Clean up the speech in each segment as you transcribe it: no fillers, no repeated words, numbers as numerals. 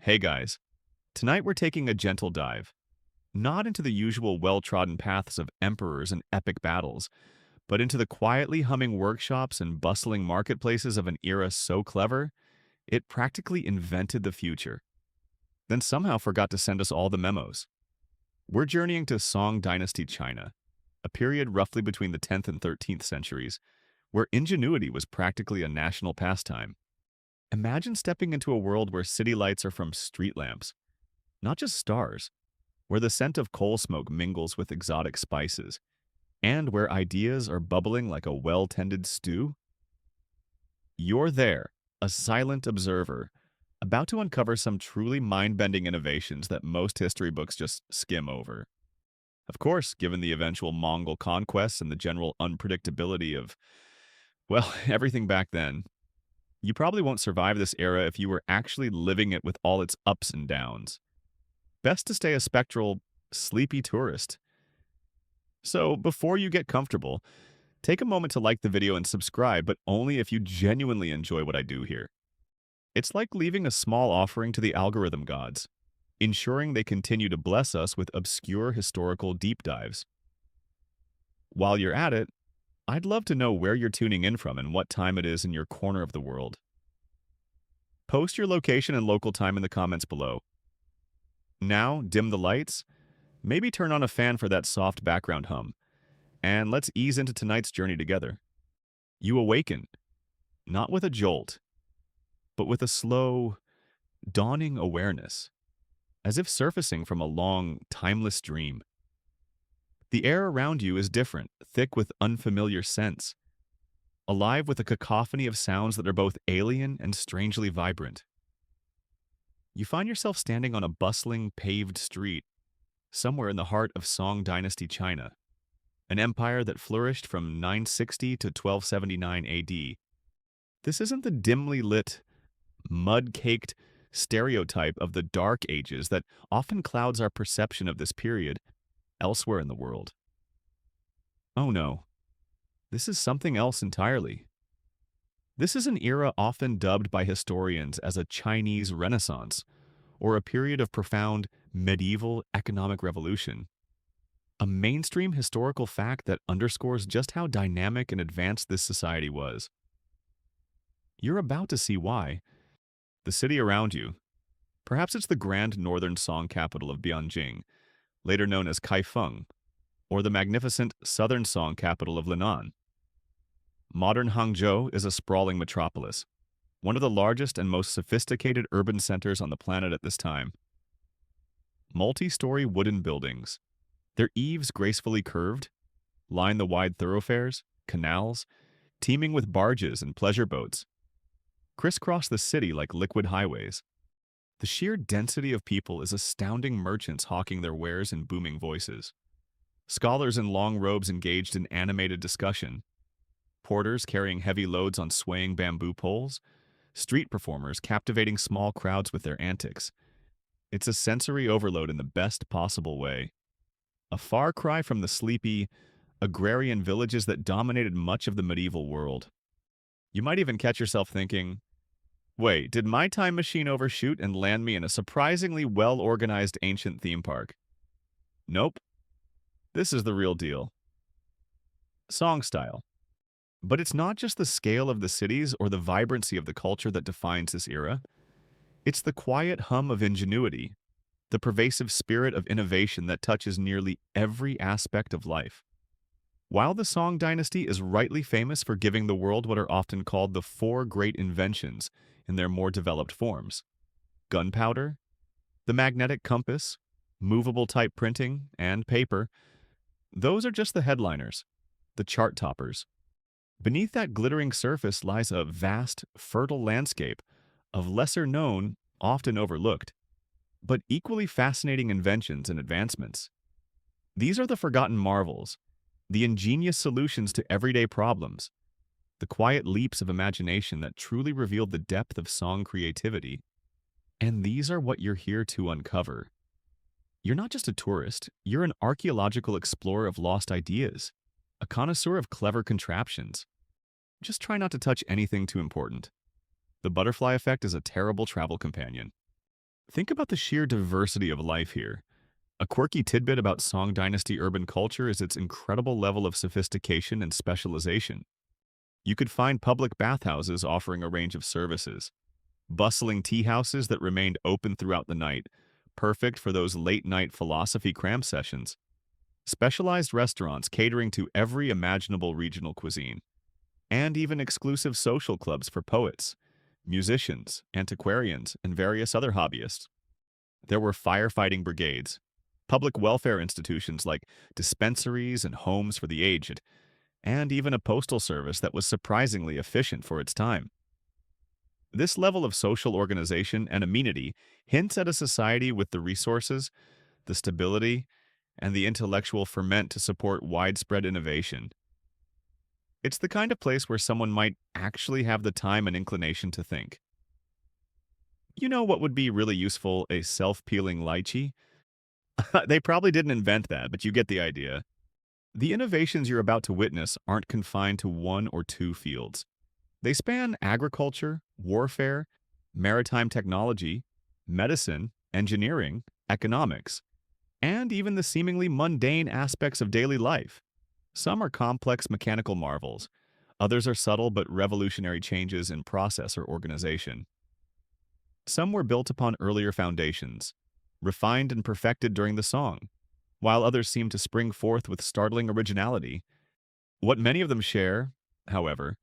Hey guys, tonight we're taking a gentle dive, not into the usual well-trodden paths of emperors and epic battles, but into the quietly humming workshops and bustling marketplaces of an era so clever, it practically invented the future, then somehow forgot to send us all the memos. We're journeying to Song Dynasty China, a period roughly between the 10th and 13th centuries, where ingenuity was practically a national pastime. Imagine stepping into a world where city lights are from street lamps, not just stars, where the scent of coal smoke mingles with exotic spices, and where ideas are bubbling like a well-tended stew. You're there, a silent observer, about to uncover some truly mind-bending innovations that most history books just skim over. Of course, given the eventual Mongol conquests and the general unpredictability of, well, everything back then, you probably won't survive this era if you were actually living it with all its ups and downs. Best to stay a spectral, sleepy tourist. So, before you get comfortable, take a moment to like the video and subscribe, but only if you genuinely enjoy what I do here. It's like leaving a small offering to the algorithm gods, ensuring they continue to bless us with obscure historical deep dives. While you're at it, I'd love to know where you're tuning in from and what time it is in your corner of the world. Post your location and local time in the comments below. Now, dim the lights, maybe turn on a fan for that soft background hum, and let's ease into tonight's journey together. You awaken, not with a jolt, but with a slow, dawning awareness, as if surfacing from a long, timeless dream. The air around you is different, thick with unfamiliar scents, alive with a cacophony of sounds that are both alien and strangely vibrant. You find yourself standing on a bustling, paved street, somewhere in the heart of Song Dynasty China, an empire that flourished from 960 to 1279 AD. This isn't the dimly lit, mud-caked stereotype of the Dark Ages that often clouds our perception of this period elsewhere in the world. Oh no, this is something else entirely. This is an era often dubbed by historians as a Chinese Renaissance, or a period of profound medieval economic revolution. A mainstream historical fact that underscores just how dynamic and advanced this society was. You're about to see why. The city around you, perhaps it's the grand northern Song capital of Bianjing, later known as Kaifeng, or the magnificent southern Song capital of Linan. Modern Hangzhou is a sprawling metropolis, one of the largest and most sophisticated urban centers on the planet at this time. Multi-story wooden buildings, their eaves gracefully curved, line the wide thoroughfares, canals, teeming with barges and pleasure boats, crisscross the city like liquid highways. The sheer density of people is astounding, merchants hawking their wares in booming voices, scholars in long robes engaged in animated discussion, porters carrying heavy loads on swaying bamboo poles, street performers captivating small crowds with their antics. It's a sensory overload in the best possible way. A far cry from the sleepy, agrarian villages that dominated much of the medieval world. You might even catch yourself thinking, wait, did my time machine overshoot and land me in a surprisingly well-organized ancient theme park? Nope. This is the real deal. Song style. But it's not just the scale of the cities or the vibrancy of the culture that defines this era. It's the quiet hum of ingenuity, the pervasive spirit of innovation that touches nearly every aspect of life. While the Song Dynasty is rightly famous for giving the world what are often called the four great inventions in their more developed forms: gunpowder, the magnetic compass, movable type printing, and paper, those are just the headliners, the chart toppers. Beneath that glittering surface lies a vast, fertile landscape of lesser-known, often overlooked, but equally fascinating inventions and advancements. These are the forgotten marvels, the ingenious solutions to everyday problems, the quiet leaps of imagination that truly revealed the depth of Song creativity. And these are what you're here to uncover. You're not just a tourist, you're an archaeological explorer of lost ideas, a connoisseur of clever contraptions. Just try not to touch anything too important. The butterfly effect is a terrible travel companion. Think about the sheer diversity of life here. A quirky tidbit about Song Dynasty urban culture is its incredible level of sophistication and specialization. You could find public bathhouses offering a range of services, bustling tea houses that remained open throughout the night, perfect for those late-night philosophy cram sessions, specialized restaurants catering to every imaginable regional cuisine, and even exclusive social clubs for poets, musicians, antiquarians, and various other hobbyists. There were firefighting brigades, public welfare institutions like dispensaries and homes for the aged, and even a postal service that was surprisingly efficient for its time. This level of social organization and amenity hints at a society with the resources, the stability, and the intellectual ferment to support widespread innovation. It's the kind of place where someone might actually have the time and inclination to think. You know what would be really useful? A self-peeling lychee? They probably didn't invent that, but you get the idea. The innovations you're about to witness aren't confined to one or two fields. They span agriculture, warfare, maritime technology, medicine, engineering, economics, and even the seemingly mundane aspects of daily life. Some are complex mechanical marvels. Others are subtle but revolutionary changes in process or organization. Some were built upon earlier foundations, refined and perfected during the song, while others seem to spring forth with startling originality. What many of them share, however,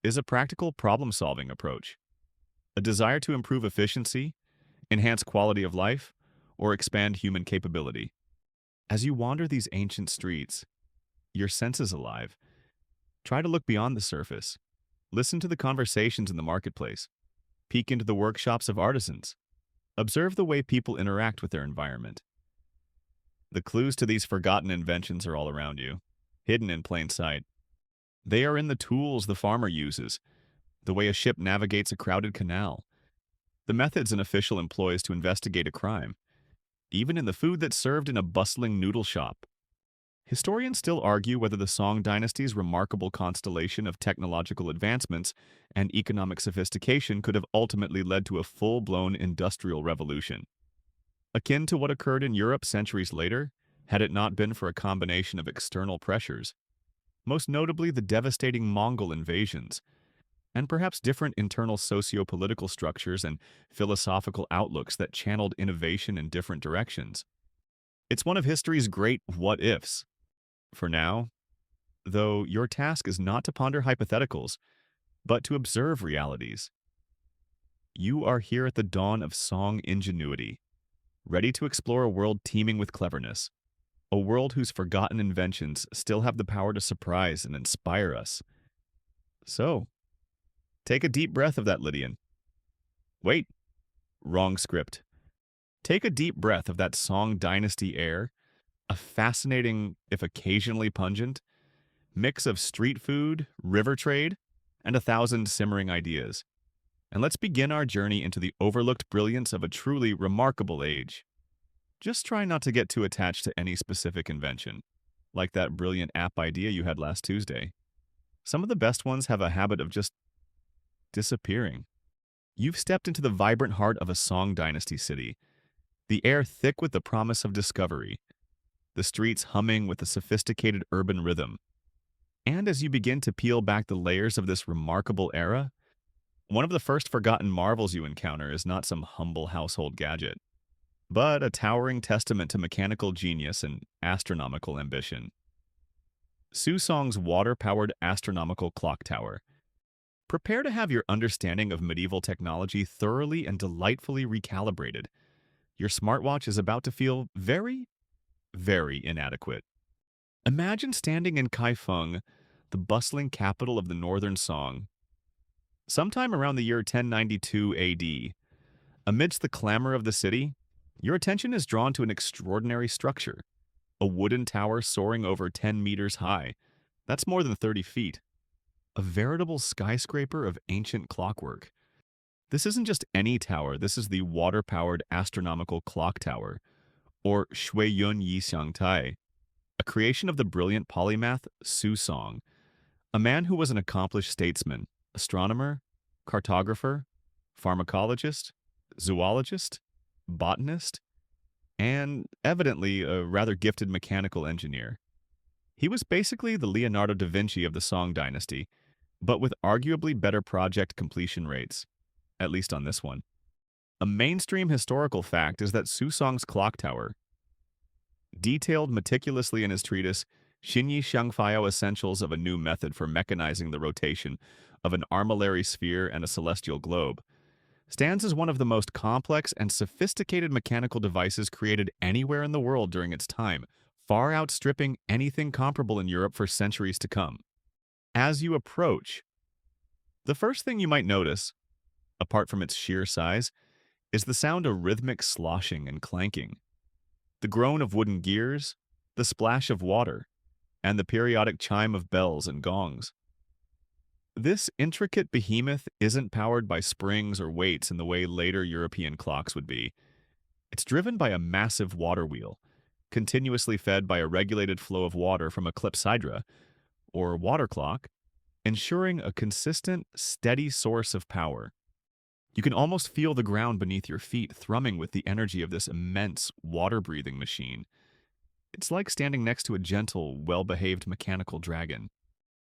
is a practical problem-solving approach, a desire to improve efficiency, enhance quality of life, or expand human capability. As you wander these ancient streets, your senses alive. Try to look beyond the surface. Listen to the conversations in the marketplace. Peek into the workshops of artisans. Observe the way people interact with their environment. The clues to these forgotten inventions are all around you, hidden in plain sight. They are in the tools the farmer uses, the way a ship navigates a crowded canal, the methods an official employs to investigate a crime, even in the food that's served in a bustling noodle shop. Historians still argue whether the Song Dynasty's remarkable constellation of technological advancements and economic sophistication could have ultimately led to a full-blown industrial revolution, akin to what occurred in Europe centuries later, had it not been for a combination of external pressures, most notably the devastating Mongol invasions, and perhaps different internal socio-political structures and philosophical outlooks that channeled innovation in different directions. It's one of history's great what-ifs. For now, though, your task is not to ponder hypotheticals, but to observe realities. You are here at the dawn of song ingenuity, ready to explore a world teeming with cleverness, a world whose forgotten inventions still have the power to surprise and inspire us. So, take a deep breath of that, Lydian. Wait, wrong script. Take a deep breath of that Song Dynasty air, a fascinating, if occasionally pungent, mix of street food, river trade, and 1,000 simmering ideas. And let's begin our journey into the overlooked brilliance of a truly remarkable age. Just try not to get too attached to any specific invention, like that brilliant app idea you had last Tuesday. Some of the best ones have a habit of just disappearing. You've stepped into the vibrant heart of a Song Dynasty city, the air thick with the promise of discovery, the streets humming with a sophisticated urban rhythm. And as you begin to peel back the layers of this remarkable era, one of the first forgotten marvels you encounter is not some humble household gadget, but a towering testament to mechanical genius and astronomical ambition. Susong's water-powered astronomical clock tower. Prepare to have your understanding of medieval technology thoroughly and delightfully recalibrated. Your smartwatch is about to feel very, very inadequate. Imagine standing in Kaifeng, the bustling capital of the northern Song, sometime around the year 1092 AD. Amidst the clamor of the city, your attention is drawn to an extraordinary structure, a wooden tower soaring over 10 meters high. That's more than 30 feet. A veritable skyscraper of ancient clockwork. This isn't just any tower, this is the water-powered astronomical clock tower, or Shui Yun Yi Xiang Tai, a creation of the brilliant polymath Su Song, a man who was an accomplished statesman, astronomer, cartographer, pharmacologist, zoologist, botanist, and evidently a rather gifted mechanical engineer. He was basically the Leonardo da Vinci of the Song Dynasty, but with arguably better project completion rates, at least on this one. A mainstream historical fact is that Susong's clock tower, detailed meticulously in his treatise Xinyi Xiangfao Essentials of a New Method for Mechanizing the Rotation of an Armillary Sphere and a Celestial Globe, stands as one of the most complex and sophisticated mechanical devices created anywhere in the world during its time, far outstripping anything comparable in Europe for centuries to come. As you approach, the first thing you might notice, apart from its sheer size, is the sound of rhythmic sloshing and clanking, the groan of wooden gears, the splash of water, and the periodic chime of bells and gongs. This intricate behemoth isn't powered by springs or weights in the way later European clocks would be. It's driven by a massive water wheel, continuously fed by a regulated flow of water from a clepsydra, or water clock, ensuring a consistent, steady source of power. You can almost feel the ground beneath your feet thrumming with the energy of this immense, water-breathing machine. It's like standing next to a gentle, well-behaved mechanical dragon.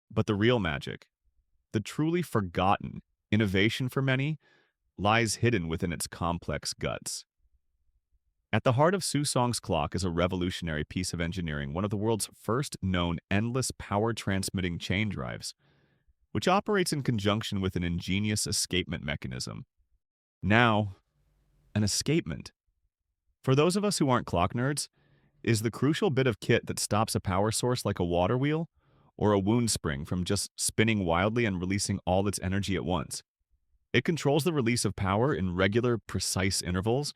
But the real magic, the truly forgotten innovation for many, lies hidden within its complex guts. At the heart of Susong's clock is a revolutionary piece of engineering, one of the world's first known endless power-transmitting chain drives, which operates in conjunction with an ingenious escapement mechanism. Now, an escapement, for those of us who aren't clock nerds, is the crucial bit of kit that stops a power source like a water wheel or a wound spring from just spinning wildly and releasing all its energy at once. It controls the release of power in regular, precise intervals,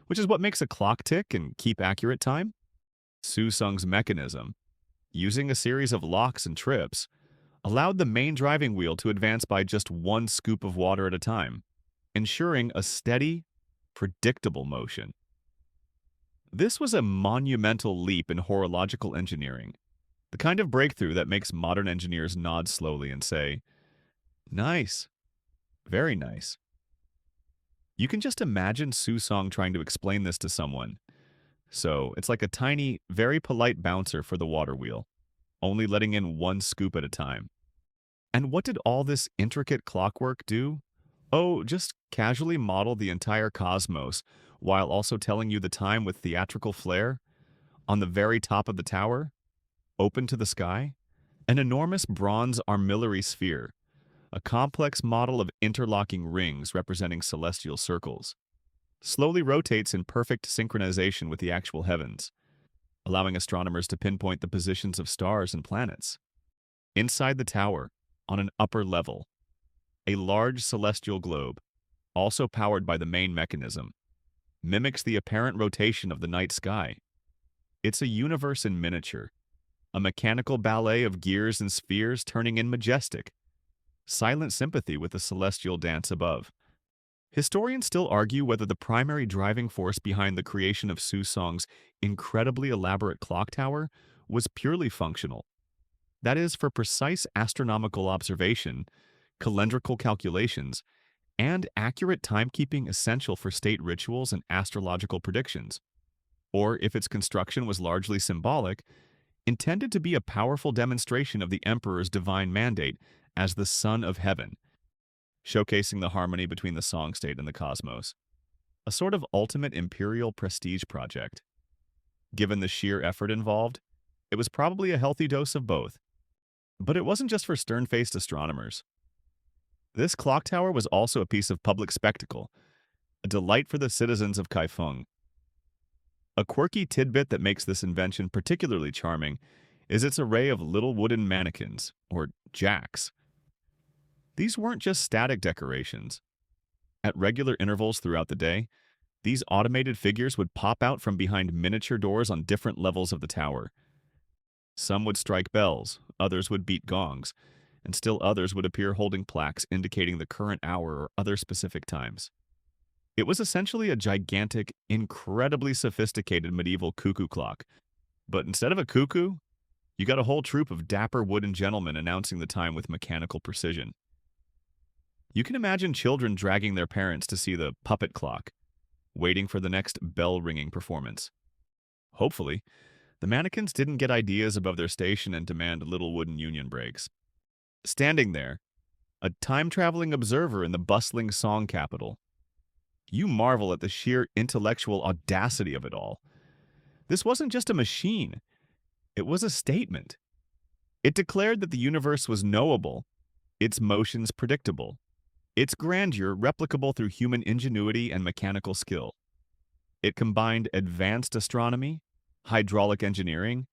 which is what makes a clock tick and keep accurate time. Susong's mechanism, using a series of locks and trips, allowed the main driving wheel to advance by just one scoop of water at a time, ensuring a steady, predictable motion. This was a monumental leap in horological engineering, the kind of breakthrough that makes modern engineers nod slowly and say, "Nice, very nice." You can just imagine Susong trying to explain this to someone. So it's like a tiny, very polite bouncer for the water wheel, only letting in one scoop at a time. And what did all this intricate clockwork do? Oh, just casually model the entire cosmos while also telling you the time with theatrical flair? On the very top of the tower, open to the sky, an enormous bronze armillary sphere, a complex model of interlocking rings representing celestial circles, slowly rotates in perfect synchronization with the actual heavens, allowing astronomers to pinpoint the positions of stars and planets. Inside the tower, on an upper level, a large celestial globe, also powered by the main mechanism, mimics the apparent rotation of the night sky. It's a universe in miniature, a mechanical ballet of gears and spheres turning in majestic, silent sympathy with the celestial dance above. Historians still argue whether the primary driving force behind the creation of Susong's incredibly elaborate clock tower was purely functional. That is, for precise astronomical observation, calendrical calculations, and accurate timekeeping essential for state rituals and astrological predictions. Or if its construction was largely symbolic, intended to be a powerful demonstration of the emperor's divine mandate as the Son of Heaven, showcasing the harmony between the song state and the cosmos. A sort of ultimate imperial prestige project. Given the sheer effort involved, it was probably a healthy dose of both. But it wasn't just for stern-faced astronomers. This clock tower was also a piece of public spectacle, a delight for the citizens of Kaifeng. A quirky tidbit that makes this invention particularly charming is its array of little wooden mannequins, or jacks. These weren't just static decorations. At regular intervals throughout the day, these automated figures would pop out from behind miniature doors on different levels of the tower. Some would strike bells, others would beat gongs, and still others would appear holding plaques indicating the current hour or other specific times. It was essentially a gigantic, incredibly sophisticated medieval cuckoo clock. But instead of a cuckoo, you got a whole troop of dapper wooden gentlemen announcing the time with mechanical precision. You can imagine children dragging their parents to see the puppet clock, waiting for the next bell-ringing performance. Hopefully, the mannequins didn't get ideas above their station and demand little wooden union breaks. Standing there, a time-traveling observer in the bustling song capital, you marvel at the sheer intellectual audacity of it all. This wasn't just a machine, it was a statement. It declared that the universe was knowable, its motions predictable, its grandeur replicable through human ingenuity and mechanical skill. It combined advanced astronomy, hydraulic engineering,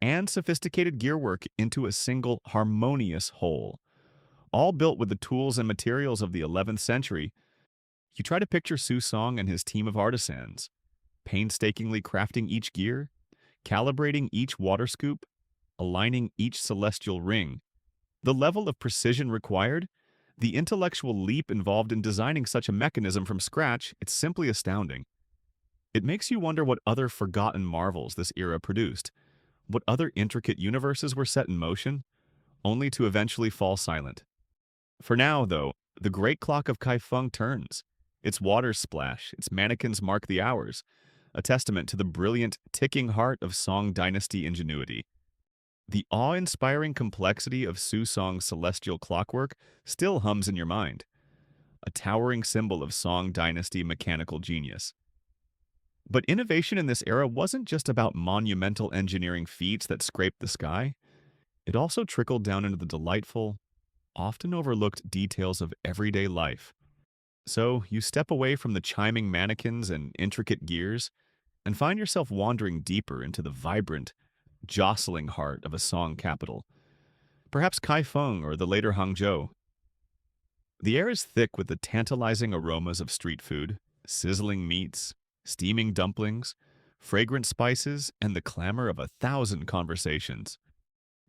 and sophisticated gearwork into a single harmonious whole, all built with the tools and materials of the 11th century. You try to picture Su Song and his team of artisans, painstakingly crafting each gear, calibrating each water scoop, aligning each celestial ring. The level of precision required, the intellectual leap involved in designing such a mechanism from scratch, it's simply astounding. It makes you wonder what other forgotten marvels this era produced, what other intricate universes were set in motion, only to eventually fall silent. For now, though, the great clock of Kaifeng turns. Its waters splash, its mannequins mark the hours, a testament to the brilliant, ticking heart of Song Dynasty ingenuity. The awe-inspiring complexity of Su Song's celestial clockwork still hums in your mind, a towering symbol of Song Dynasty mechanical genius. But innovation in this era wasn't just about monumental engineering feats that scraped the sky. It also trickled down into the delightful, often overlooked details of everyday life. So you step away from the chiming mannequins and intricate gears and find yourself wandering deeper into the vibrant, jostling heart of a song capital, perhaps Kaifeng or the later Hangzhou. The air is thick with the tantalizing aromas of street food, sizzling meats, steaming dumplings, fragrant spices, and the clamor of 1,000 conversations.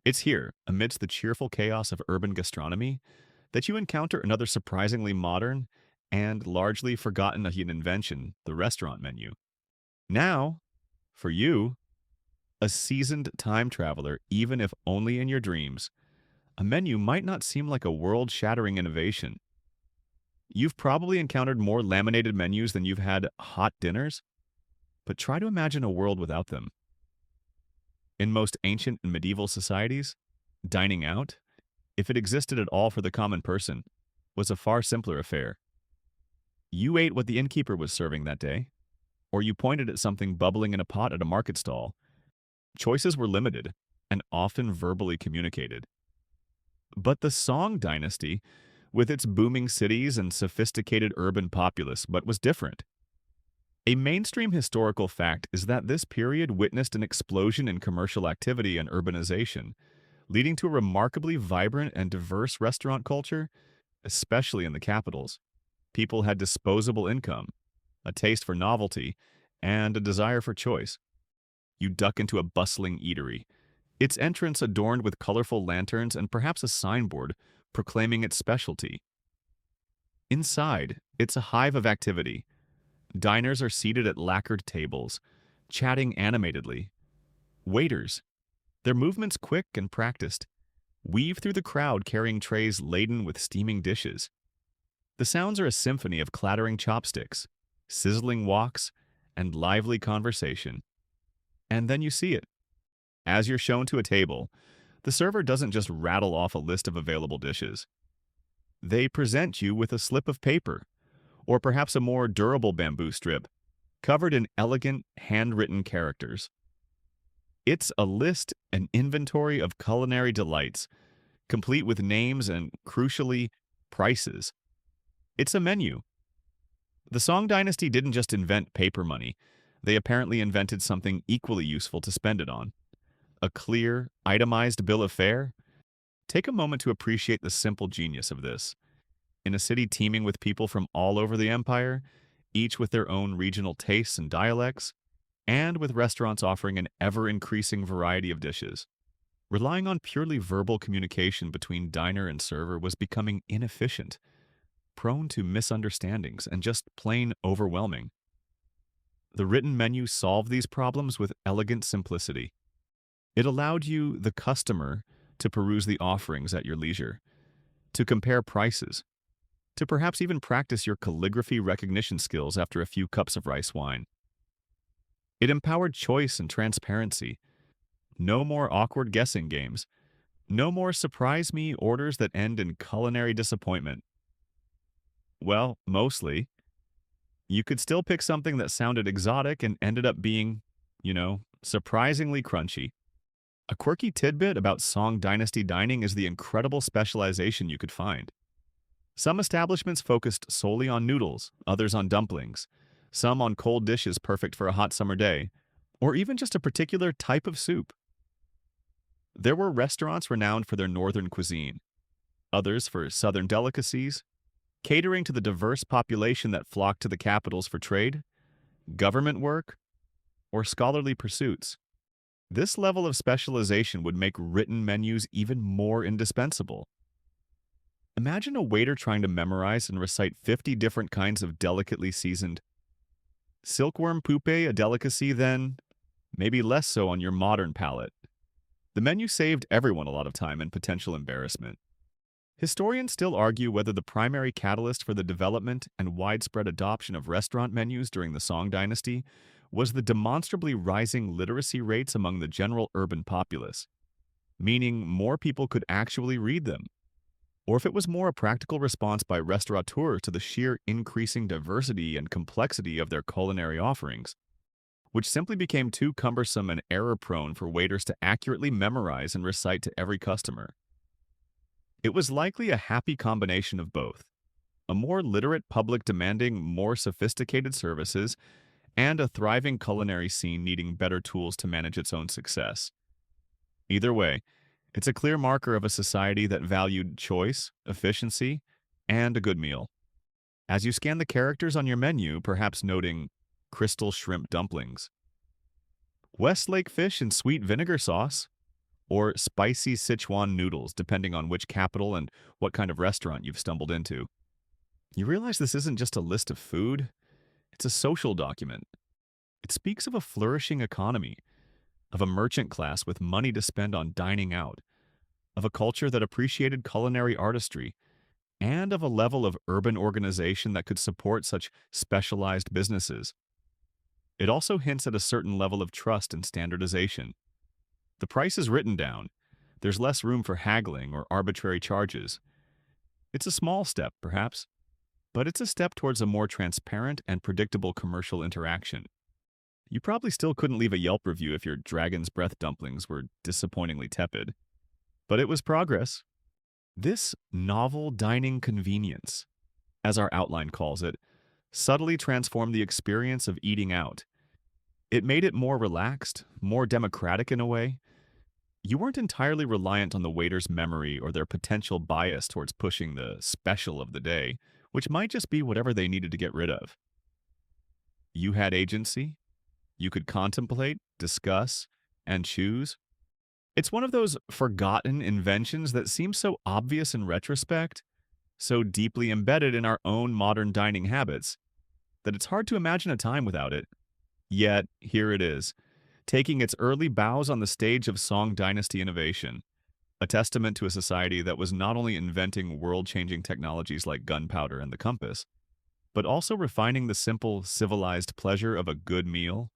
It's here, amidst the cheerful chaos of urban gastronomy, that you encounter another surprisingly modern and largely forgotten invention, the restaurant menu. Now, for you, a seasoned time traveler, even if only in your dreams, a menu might not seem like a world-shattering innovation. You've probably encountered more laminated menus than you've had hot dinners, but try to imagine a world without them. In most ancient and medieval societies, dining out, if it existed at all for the common person, was a far simpler affair. You ate what the innkeeper was serving that day, or you pointed at something bubbling in a pot at a market stall. Choices were limited and often verbally communicated. But the Song Dynasty, with its booming cities and sophisticated urban populace, was different. A mainstream historical fact is that this period witnessed an explosion in commercial activity and urbanization, leading to a remarkably vibrant and diverse restaurant culture, especially in the capitals. People had disposable income, a taste for novelty, and a desire for choice. You duck into a bustling eatery, its entrance adorned with colorful lanterns and perhaps a signboard proclaiming its specialty. Inside, it's a hive of activity. Diners are seated at lacquered tables, chatting animatedly. Waiters, their movements quick and practiced, weave through the crowd carrying trays laden with steaming dishes. The sounds are a symphony of clattering chopsticks, sizzling woks, and lively conversation. And then you see it. As you're shown to a table, the server doesn't just rattle off a list of available dishes. They present you with a slip of paper, or perhaps a more durable bamboo strip, covered in elegant, handwritten characters. It's a list, an inventory of culinary delights, complete with names and, crucially, prices. It's a menu. The Song Dynasty didn't just invent paper money. They apparently invented something equally useful to spend it on. A clear, itemized bill of fare? Take a moment to appreciate the simple genius of this. In a city teeming with people from all over the empire, each with their own regional tastes and dialects, and with restaurants offering an ever-increasing variety of dishes, relying on purely verbal communication between diner and server was becoming inefficient, prone to misunderstandings, and just plain overwhelming. The written menu solved these problems with elegant simplicity. It allowed you, the customer, to peruse the offerings at your leisure, to compare prices, to perhaps even practice your calligraphy recognition skills after a few cups of rice wine. It empowered choice and transparency. No more awkward guessing games. No more surprise me orders that end in culinary disappointment. Well, mostly. You could still pick something that sounded exotic and ended up being, surprisingly crunchy. A quirky tidbit about Song Dynasty dining is the incredible specialization you could find. Some establishments focused solely on noodles, others on dumplings, some on cold dishes perfect for a hot summer day, or even just a particular type of soup. There were restaurants renowned for their northern cuisine, others for southern delicacies, catering to the diverse population that flocked to the capitals for trade, government work, or scholarly pursuits. This level of specialization would make written menus even more indispensable. Imagine a waiter trying to memorize and recite 50 different kinds of delicately seasoned silkworm pupae, a delicacy then maybe less so on your modern palate. The menu saved everyone a lot of time and potential embarrassment. Historians still argue whether the primary catalyst for the development and widespread adoption of restaurant menus during the Song Dynasty was the demonstrably rising literacy rates among the general urban populace, meaning more people could actually read them, or if it was more a practical response by restaurateurs to the sheer increasing diversity and complexity of their culinary offerings, which simply became too cumbersome and error-prone for waiters to accurately memorize and recite to every customer. It was likely a happy combination of both, a more literate public demanding more sophisticated services, and a thriving culinary scene needing better tools to manage its own success. Either way, it's a clear marker of a society that valued choice, efficiency, and a good meal. As you scan the characters on your menu, perhaps noting crystal shrimp dumplings, Westlake fish and sweet vinegar sauce, or spicy Sichuan noodles, depending on which capital and what kind of restaurant you've stumbled into. You realize this isn't just a list of food, it's a social document. It speaks of a flourishing economy, of a merchant class with money to spend on dining out, of a culture that appreciated culinary artistry, and of a level of urban organization that could support such specialized businesses. It also hints at a certain level of trust and standardization. The price is written down. There's less room for haggling or arbitrary charges. It's a small step, perhaps, but it's a step towards a more transparent and predictable commercial interaction. You probably still couldn't leave a Yelp review if your dragon's breath dumplings were disappointingly tepid. But it was progress. This novel dining convenience, as our outline calls it, subtly transformed the experience of eating out. It made it more relaxed, more democratic in a way. You weren't entirely reliant on the waiter's memory or their potential bias towards pushing the special of the day, which might just be whatever they needed to get rid of. You had agency. You could contemplate, discuss, and choose. It's one of those forgotten inventions that seems so obvious in retrospect, so deeply embedded in our own modern dining habits, that it's hard to imagine a time without it. Yet, here it is, taking its early bows on the stage of Song Dynasty innovation, a testament to a society that was not only inventing world-changing technologies like gunpowder and the compass, but also refining the simple, civilized pleasure of a good meal,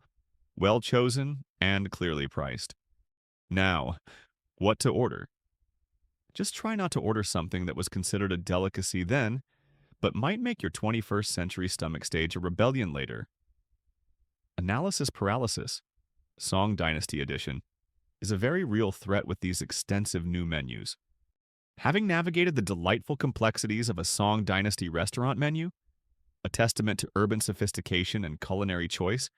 well-chosen and clearly priced. Now, what to order? Just try not to order something that was considered a delicacy then, but might make your 21st century stomach stage a rebellion later. Analysis paralysis, Song Dynasty edition, is a very real threat with these extensive new menus. Having navigated the delightful complexities of a Song Dynasty restaurant menu, a testament to urban sophistication and culinary choice,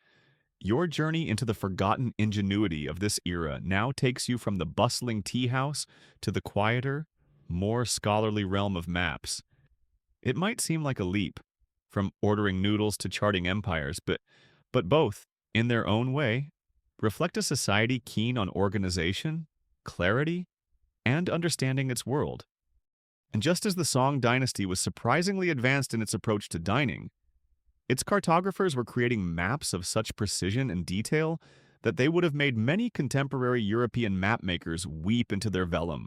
your journey into the forgotten ingenuity of this era now takes you from the bustling tea house to the quieter, more scholarly realm of maps. It might seem like a leap, from ordering noodles to charting empires, but both, in their own way, reflect a society keen on organization, clarity, and understanding its world. And just as the Song Dynasty was surprisingly advanced in its approach to dining, its cartographers were creating maps of such precision and detail that they would have made many contemporary European map makers weep into their vellum.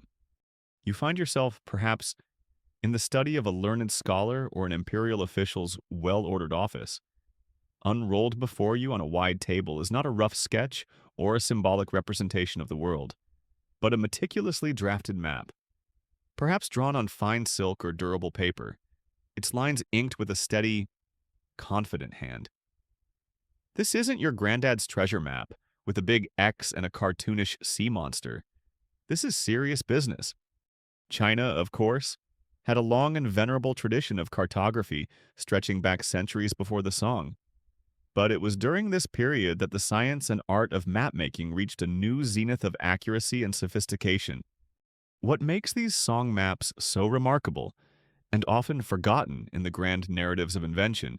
You find yourself, perhaps, in the study of a learned scholar or an imperial official's well-ordered office. Unrolled before you on a wide table is not a rough sketch or a symbolic representation of the world, but a meticulously drafted map, perhaps drawn on fine silk or durable paper, its lines inked with a steady, confident hand. This isn't your granddad's treasure map with a big X and a cartoonish sea monster. This is serious business. China, of course, had a long and venerable tradition of cartography stretching back centuries before the song. But it was during this period that the science and art of map-making reached a new zenith of accuracy and sophistication. What makes these song maps so remarkable, and often forgotten in the grand narratives of invention,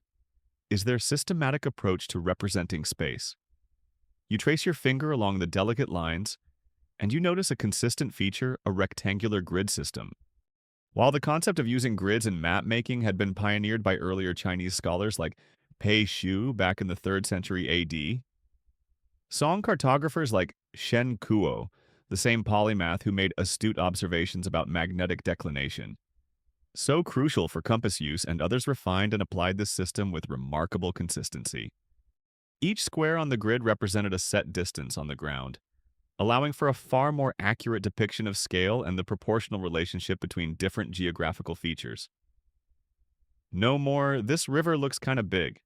is their systematic approach to representing space. You trace your finger along the delicate lines, and you notice a consistent feature, a rectangular grid system. While the concept of using grids in map-making had been pioneered by earlier Chinese scholars like Pei Shu back in the 3rd century AD, song cartographers like Shen Kuo, the same polymath who made astute observations about magnetic declination, so crucial for compass use, and others refined and applied this system with remarkable consistency. Each square on the grid represented a set distance on the ground, allowing for a far more accurate depiction of scale and the proportional relationship between different geographical features. No more, this river looks kind of big.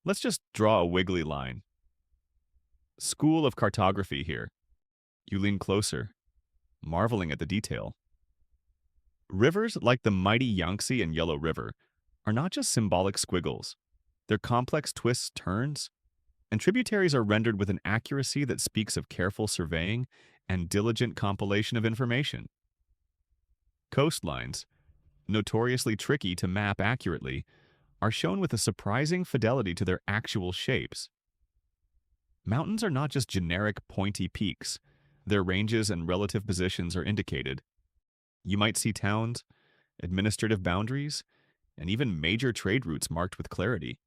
Let's just draw a wiggly line. School of cartography here. You lean closer, marveling at the detail. Rivers like the mighty Yangtze and Yellow River are not just symbolic squiggles. They're complex twists, turns, and tributaries are rendered with an accuracy that speaks of careful surveying and diligent compilation of information. Coastlines, notoriously tricky to map accurately, are shown with a surprising fidelity to their actual shapes. Mountains are not just generic pointy peaks. Their ranges and relative positions are indicated. You might see towns, administrative boundaries, and even major trade routes marked with clarity.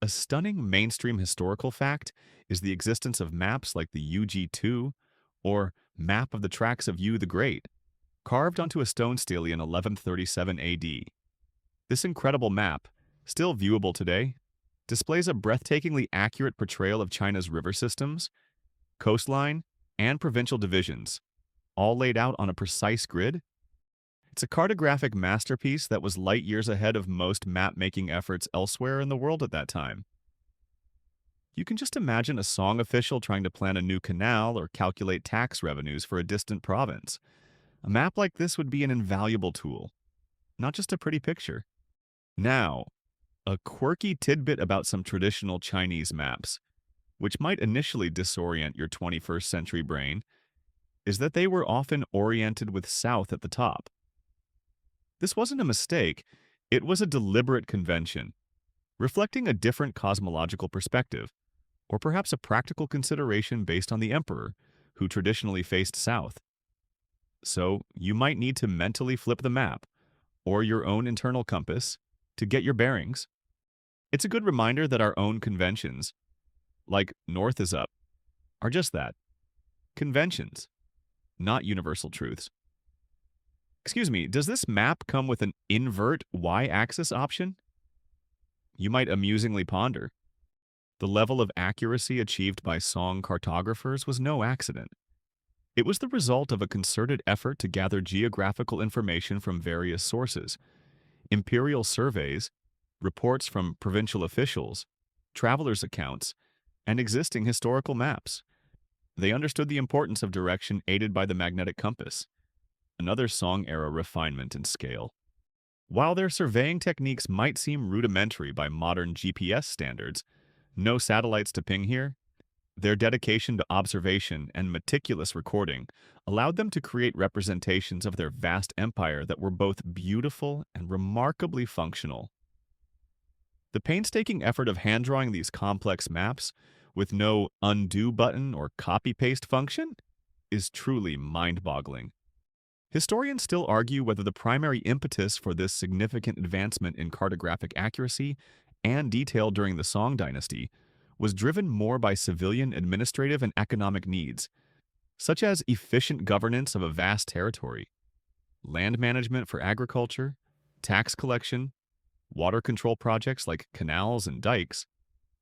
A stunning mainstream historical fact is the existence of maps like the UG2 or Map of the Tracks of Yu the Great, carved onto a stone stele in 1137 AD. This incredible map, still viewable today, displays a breathtakingly accurate portrayal of China's river systems, coastline, and provincial divisions, all laid out on a precise grid. It's a cartographic masterpiece that was light years ahead of most map-making efforts elsewhere in the world at that time. You can just imagine a song official trying to plan a new canal or calculate tax revenues for a distant province. A map like this would be an invaluable tool, not just a pretty picture. Now, a quirky tidbit about some traditional Chinese maps, which might initially disorient your 21st century brain, is that they were often oriented with south at the top. This wasn't a mistake, it was a deliberate convention, reflecting a different cosmological perspective, or perhaps a practical consideration based on the emperor, who traditionally faced south. So, you might need to mentally flip the map, or your own internal compass, to get your bearings. It's a good reminder that our own conventions, like north is up, are just that, conventions, not universal truths. Excuse me, does this map come with an invert y-axis option? You might amusingly ponder. The level of accuracy achieved by song cartographers was no accident. It was the result of a concerted effort to gather geographical information from various sources: imperial surveys, reports from provincial officials, travelers' accounts, and existing historical maps. They understood the importance of direction aided by the magnetic compass, another Song-era refinement and scale. While their surveying techniques might seem rudimentary by modern GPS standards, no satellites to ping here, their dedication to observation and meticulous recording allowed them to create representations of their vast empire that were both beautiful and remarkably functional. The painstaking effort of hand-drawing these complex maps, with no undo button or copy-paste function, is truly mind-boggling. Historians still argue whether the primary impetus for this significant advancement in cartographic accuracy and detail during the Song Dynasty was driven more by civilian, administrative, and economic needs, such as efficient governance of a vast territory. land management for agriculture, tax collection, water control projects like canals and dikes,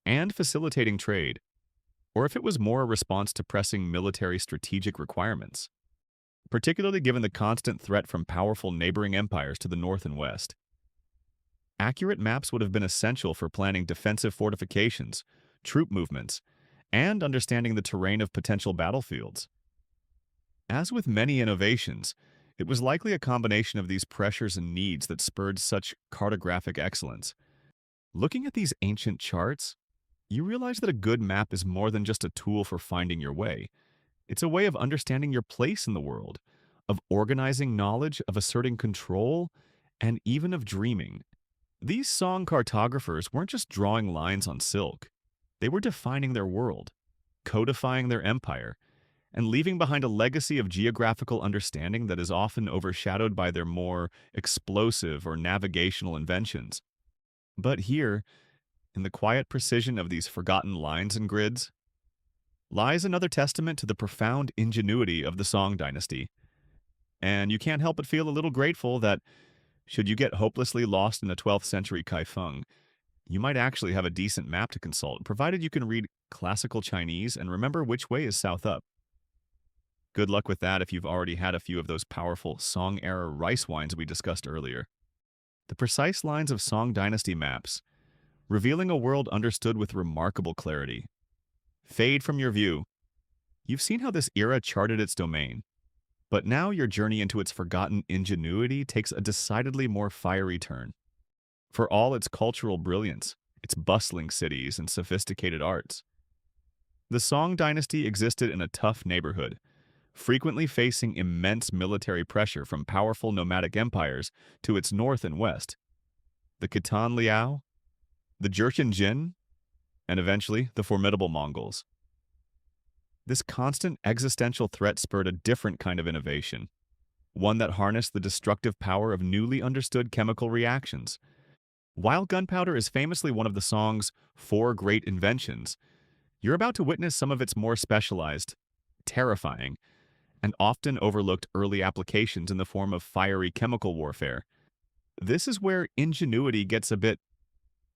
and facilitating trade, or if it was more a response to pressing military strategic requirements, particularly given the constant threat from powerful neighboring empires to the north and west. Accurate maps would have been essential for planning defensive fortifications, troop movements, and understanding the terrain of potential battlefields. As with many innovations, it was likely a combination of these pressures and needs that spurred such cartographic excellence. Looking at these ancient charts, you realize that a good map is more than just a tool for finding your way. It's a way of understanding your place in the world, of organizing knowledge, of asserting control, and even of dreaming. These Song cartographers weren't just drawing lines on silk. They were defining their world, codifying their empire, and leaving behind a legacy of geographical understanding that is often overshadowed by their more explosive or navigational inventions. But here, in the quiet precision of these forgotten lines and grids, lies another testament to the profound ingenuity of the Song Dynasty. And you can't help but feel a little grateful that, should you get hopelessly lost in a 12th century Kaifeng, you might actually have a decent map to consult, provided you can read classical Chinese and remember which way is south up. Good luck with that if you've already had a few of those powerful Song-era rice wines we discussed earlier. The precise lines of Song Dynasty maps, revealing a world understood with remarkable clarity, fade from your view. You've seen how this era charted its domain, but now your journey into its forgotten ingenuity takes a decidedly more fiery turn. For all its cultural brilliance, its bustling cities, and sophisticated arts, the Song Dynasty existed in a tough neighborhood, frequently facing immense military pressure from powerful nomadic empires to its north and west, the Khitan Liao, the Jurchen Jin, and eventually the formidable Mongols. This constant existential threat spurred a different kind of innovation, one that harnessed the destructive power of newly understood chemical reactions. While gunpowder is famously one of the Song's four great inventions, you're about to witness some of its more specialized, terrifying, and often overlooked early applications in the form of fiery chemical warfare. This is where ingenuity gets a bit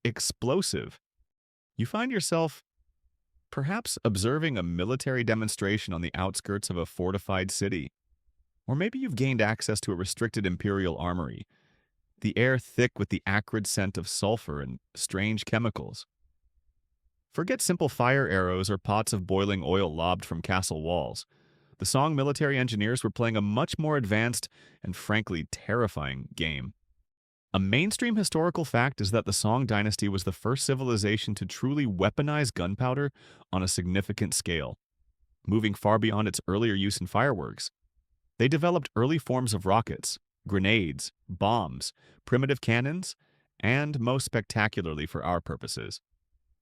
explosive. You find yourself perhaps observing a military demonstration on the outskirts of a fortified city. Or maybe you've gained access to a restricted imperial armory, the air thick with the acrid scent of sulfur and strange chemicals. Forget simple fire arrows or pots of boiling oil lobbed from castle walls. The Song military engineers were playing a much more advanced and frankly terrifying game. A mainstream historical fact is that the Song dynasty was the first civilization to truly weaponize gunpowder on a significant scale, moving far beyond its earlier use in fireworks. They developed early forms of rockets, grenades, bombs, primitive cannons, and, most spectacularly for our purposes,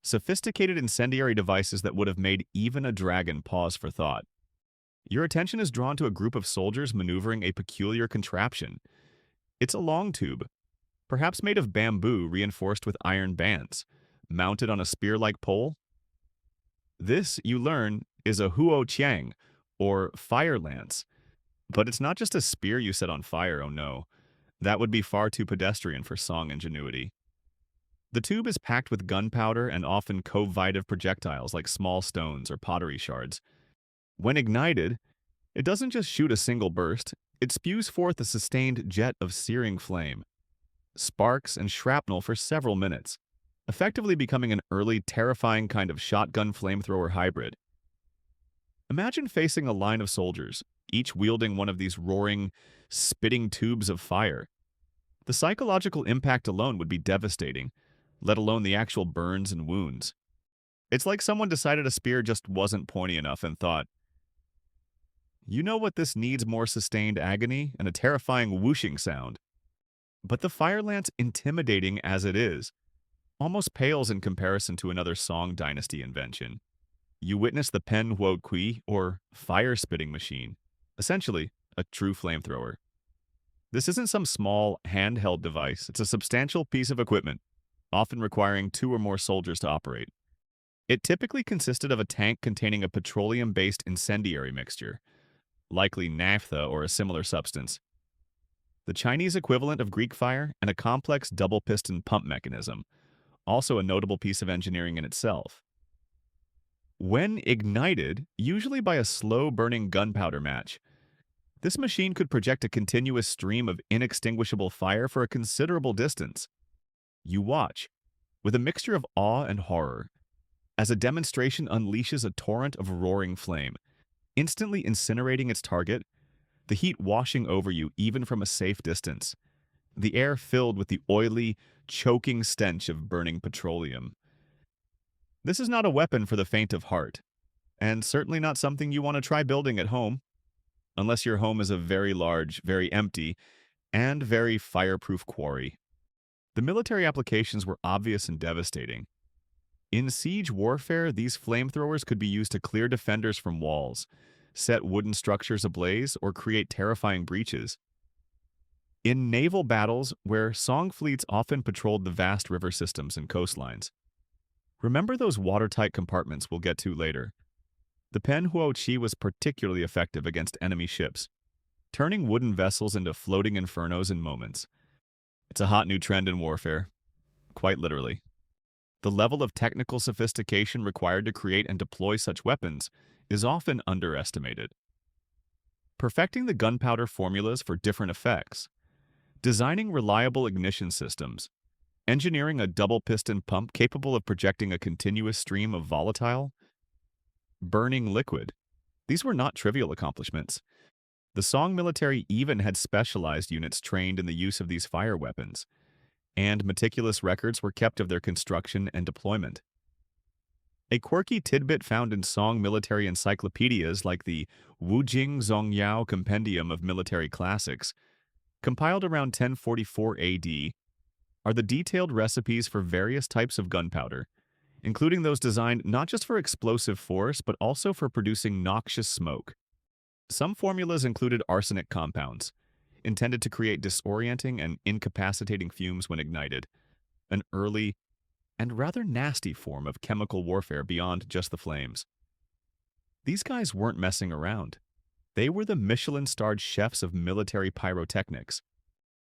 sophisticated incendiary devices that would have made even a dragon pause for thought. Your attention is drawn to a group of soldiers maneuvering a peculiar contraption. It's a long tube, perhaps made of bamboo reinforced with iron bands, mounted on a spear-like pole. This, you learn, is a huo qiang, or fire lance. But it's not just a spear you set on fire, oh no. That would be far too pedestrian for Song ingenuity. The tube is packed with gunpowder and often covitive projectiles like small stones or pottery shards. When ignited, it doesn't just shoot a single burst, it spews forth a sustained jet of searing flame, sparks and shrapnel for several minutes, effectively becoming an early, terrifying kind of shotgun flamethrower hybrid. Imagine facing a line of soldiers, each wielding one of these roaring, spitting tubes of fire. The psychological impact alone would be devastating, let alone the actual burns and wounds. It's like someone decided a spear just wasn't pointy enough and thought, you know what, this needs more sustained agony and a terrifying whooshing sound. But the fire lance, intimidating as it is, almost pales in comparison to another Song dynasty invention. You witness the Pen Huo Kui, or fire-spitting machine, essentially a true flamethrower. This isn't some small, handheld device, it's a substantial piece of equipment, often requiring 2 or more soldiers to operate. It typically consisted of a tank containing a petroleum-based incendiary mixture, likely naphtha or a similar substance. the Chinese equivalent of Greek fire, and a complex double-piston pump mechanism, also a notable piece of engineering in itself. When ignited, usually by a slow-burning gunpowder match, this machine could project a continuous stream of inextinguishable fire for a considerable distance. You watch, with a mixture of awe and horror, as a demonstration unleashes a torrent of roaring flame, instantly incinerating its target, the heat washing over you even from a safe distance, the air filled with the oily, choking stench of burning petroleum. This is not a weapon for the faint of heart, and certainly not something you want to try building at home, unless your home is a very large, very empty, and very fireproof quarry. The military applications were obvious and devastating. In siege warfare, these flamethrowers could be used to clear defenders from walls, set wooden structures ablaze, or create terrifying breaches. In naval battles, where Song fleets often patrolled the vast river systems and coastlines, remember those watertight compartments we'll get to later? The Pen Huo-Chi was particularly effective against enemy ships, turning wooden vessels into floating infernos in moments. It's a hot new trend in warfare, quite literally. The level of technical sophistication required to create and deploy such weapons is often underestimated. Perfecting the gunpowder formulas for different effects, designing reliable ignition systems, engineering a double-piston pump capable of projecting a continuous stream of volatile, burning liquid. These were not trivial accomplishments. The Song military even had specialized units trained in the use of these fire weapons, and meticulous records were kept of their construction and deployment. A quirky tidbit found in Song military encyclopedias like the Wujing Zongyao Compendium of Military Classics, compiled around 1044 AD, are the detailed recipes for various types of gunpowder, including those designed not just for explosive force but also for producing noxious smoke. Some formulas included arsenic compounds, intended to create disorienting and incapacitating fumes when ignited, an early and rather nasty form of chemical warfare beyond just the flames. These guys weren't messing around. They were the Michelin-starred chefs of military pyrotechnics.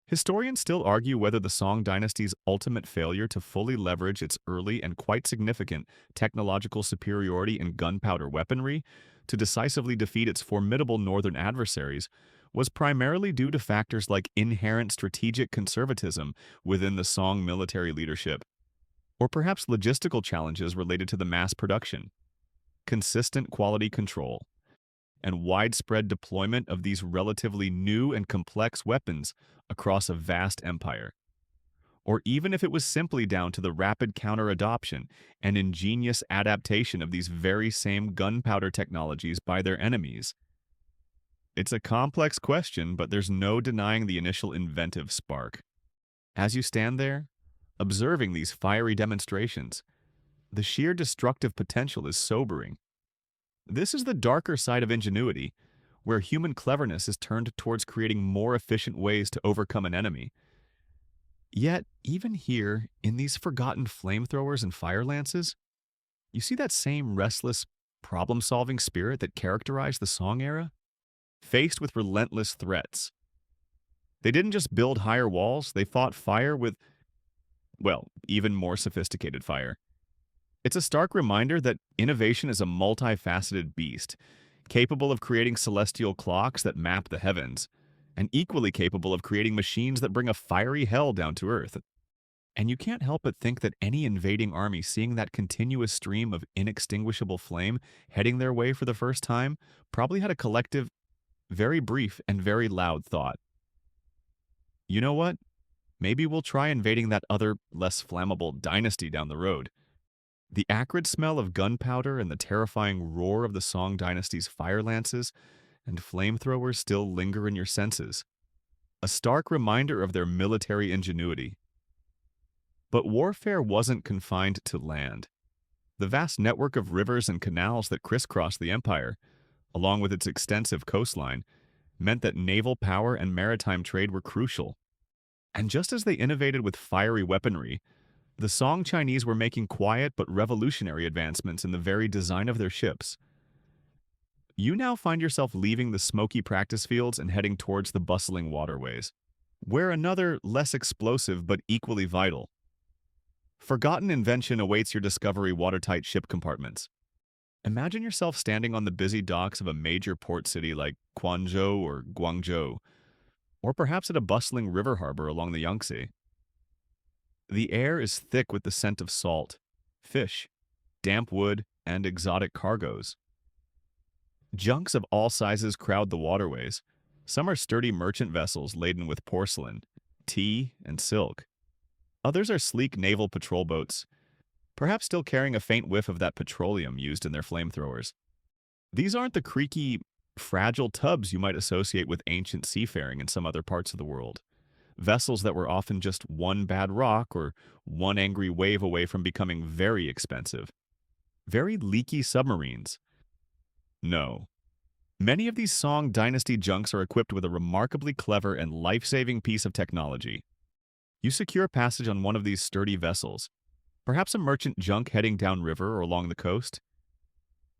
Historians still argue whether the Song Dynasty's ultimate failure to fully leverage its early and quite significant technological superiority in gunpowder weaponry to decisively defeat its formidable northern adversaries was primarily due to factors like inherent strategic conservatism within the Song military leadership, or perhaps logistical challenges related to the mass production, consistent quality control, and widespread deployment of these relatively new and complex weapons across a vast empire. Or even if it was simply down to the rapid counter-adoption and ingenious adaptation of these very same gunpowder technologies by their enemies. It's a complex question, but there's no denying the initial inventive spark. As you stand there, observing these fiery demonstrations, the sheer destructive potential is sobering. This is the darker side of ingenuity, where human cleverness is turned towards creating more efficient ways to overcome an enemy. Yet, even here, in these forgotten flamethrowers and fire lances, you see that same restless, problem-solving spirit that characterized the Song era? Faced with relentless threats, they didn't just build higher walls, they fought fire with, well, even more sophisticated fire. It's a stark reminder that innovation is a multifaceted beast, capable of creating celestial clocks that map the heavens, and equally capable of creating machines that bring a fiery hell down to earth. And you can't help but think that any invading army seeing that continuous stream of inextinguishable flame heading their way for the first time probably had a collective, very brief and very loud thought. You know what? Maybe we'll try invading that other, less flammable dynasty down the road. The acrid smell of gunpowder and the terrifying roar of the Song Dynasty's fire lances and flamethrowers still linger in your senses, a stark reminder of their military ingenuity. But warfare wasn't confined to land. The vast network of rivers and canals that crisscrossed the empire, along with its extensive coastline, meant that naval power and maritime trade were crucial. And just as they innovated with fiery weaponry, the Song Chinese were making quiet but revolutionary advancements in the very design of their ships. You now find yourself leaving the smoky practice fields and heading towards the bustling waterways. where another, less explosive but equally vital. Forgotten invention awaits your discovery watertight ship compartments. Imagine yourself standing on the busy docks of a major port city like Quanzhou or Guangzhou, or perhaps at a bustling river harbor along the Yangtze. The air is thick with the scent of salt, fish, damp wood, and exotic cargoes. Junks of all sizes crowd the waterways. Some are sturdy merchant vessels laden with porcelain, tea, and silk. Others are sleek naval patrol boats, perhaps still carrying a faint whiff of that petroleum used in their flamethrowers. These aren't the creaky, fragile tubs you might associate with ancient seafaring in some other parts of the world. Vessels that were often just one bad rock or one angry wave away from becoming very expensive. Very leaky submarines. No. Many of these Song Dynasty junks are equipped with a remarkably clever and life-saving piece of technology. You secure passage on one of these sturdy vessels, perhaps a merchant junk heading downriver or along the coast.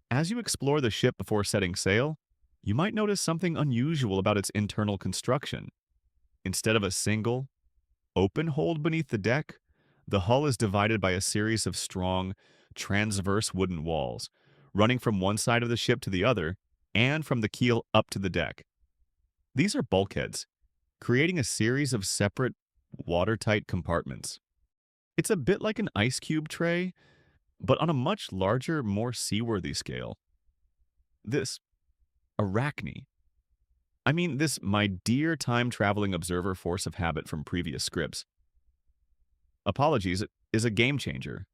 As you explore the ship before setting sail, you might notice something unusual about its internal construction. Instead of a single, open hold beneath the deck, the hull is divided by a series of strong, transverse wooden walls, running from one side of the ship to the other and from the keel up to the deck. These are bulkheads, creating a series of separate, watertight compartments. It's a bit like an ice cube tray, but on a much larger, more seaworthy scale. This arachne. This my dear time-traveling observer force of habit from previous scripts. Apologies, it is a game changer.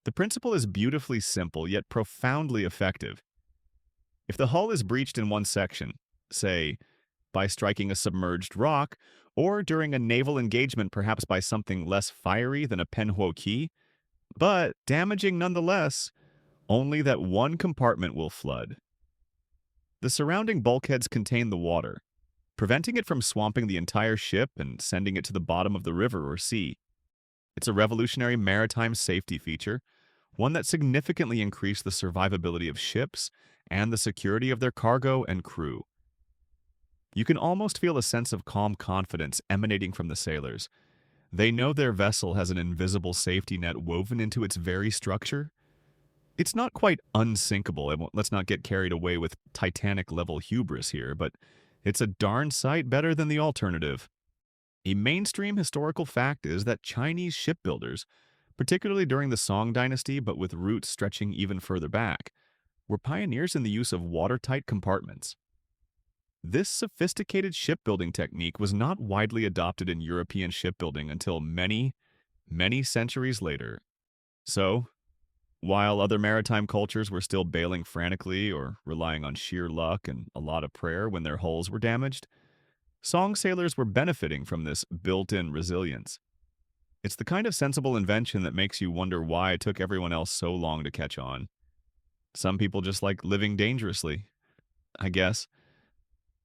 The principle is beautifully simple, yet profoundly effective. If the hull is breached in one section, say, by striking a submerged rock, or during a naval engagement perhaps by something less fiery than a penhuo key, but damaging nonetheless, only that one compartment will flood. The surrounding bulkheads contain the water, preventing it from swamping the entire ship and sending it to the bottom of the river or sea. It's a revolutionary maritime safety feature, one that significantly increased the survivability of ships and the security of their cargo and crew. You can almost feel a sense of calm confidence emanating from the sailors. They know their vessel has an invisible safety net woven into its very structure. It's not quite unsinkable, let's not get carried away with Titanic-level hubris here, but it's a darn sight better than the alternative. A mainstream historical fact is that Chinese shipbuilders, particularly during the Song Dynasty but with roots stretching even further back, were pioneers in the use of watertight compartments. This sophisticated shipbuilding technique was not widely adopted in European shipbuilding until many, many centuries later. So, while other maritime cultures were still bailing frantically or relying on sheer luck and a lot of prayer when their hulls were damaged, Song sailors were benefiting from this built-in resilience. It's the kind of sensible invention that makes you wonder why it took everyone else so long to catch on. Some people just like living dangerously, I guess.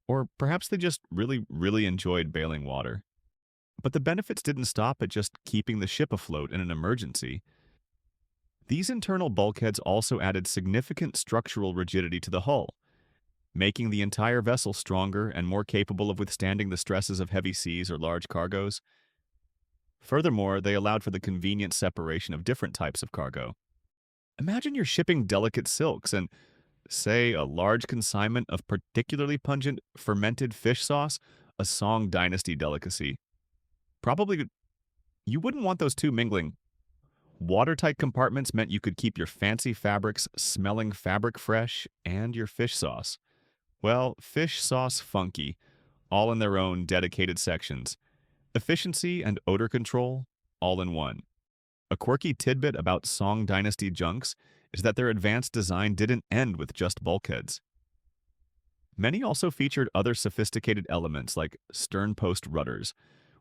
Or perhaps they just really enjoyed bailing water. But the benefits didn't stop at just keeping the ship afloat in an emergency. These internal bulkheads also added significant structural rigidity to the hull, making the entire vessel stronger and more capable of withstanding the stresses of heavy seas or large cargoes. Furthermore, they allowed for the convenient separation of different types of cargo. Imagine you're shipping delicate silks and, say, a large consignment of particularly pungent fermented fish sauce, a Song Dynasty delicacy. Probably you wouldn't want those two mingling. Watertight compartments meant you could keep your fancy fabrics smelling fabric fresh and your fish sauce. Well, fish sauce funky, all in their own dedicated sections. Efficiency and odor control, all in one. A quirky tidbit about Song Dynasty junks is that their advanced design didn't end with just bulkheads. Many also featured other sophisticated elements like stern-post rudders,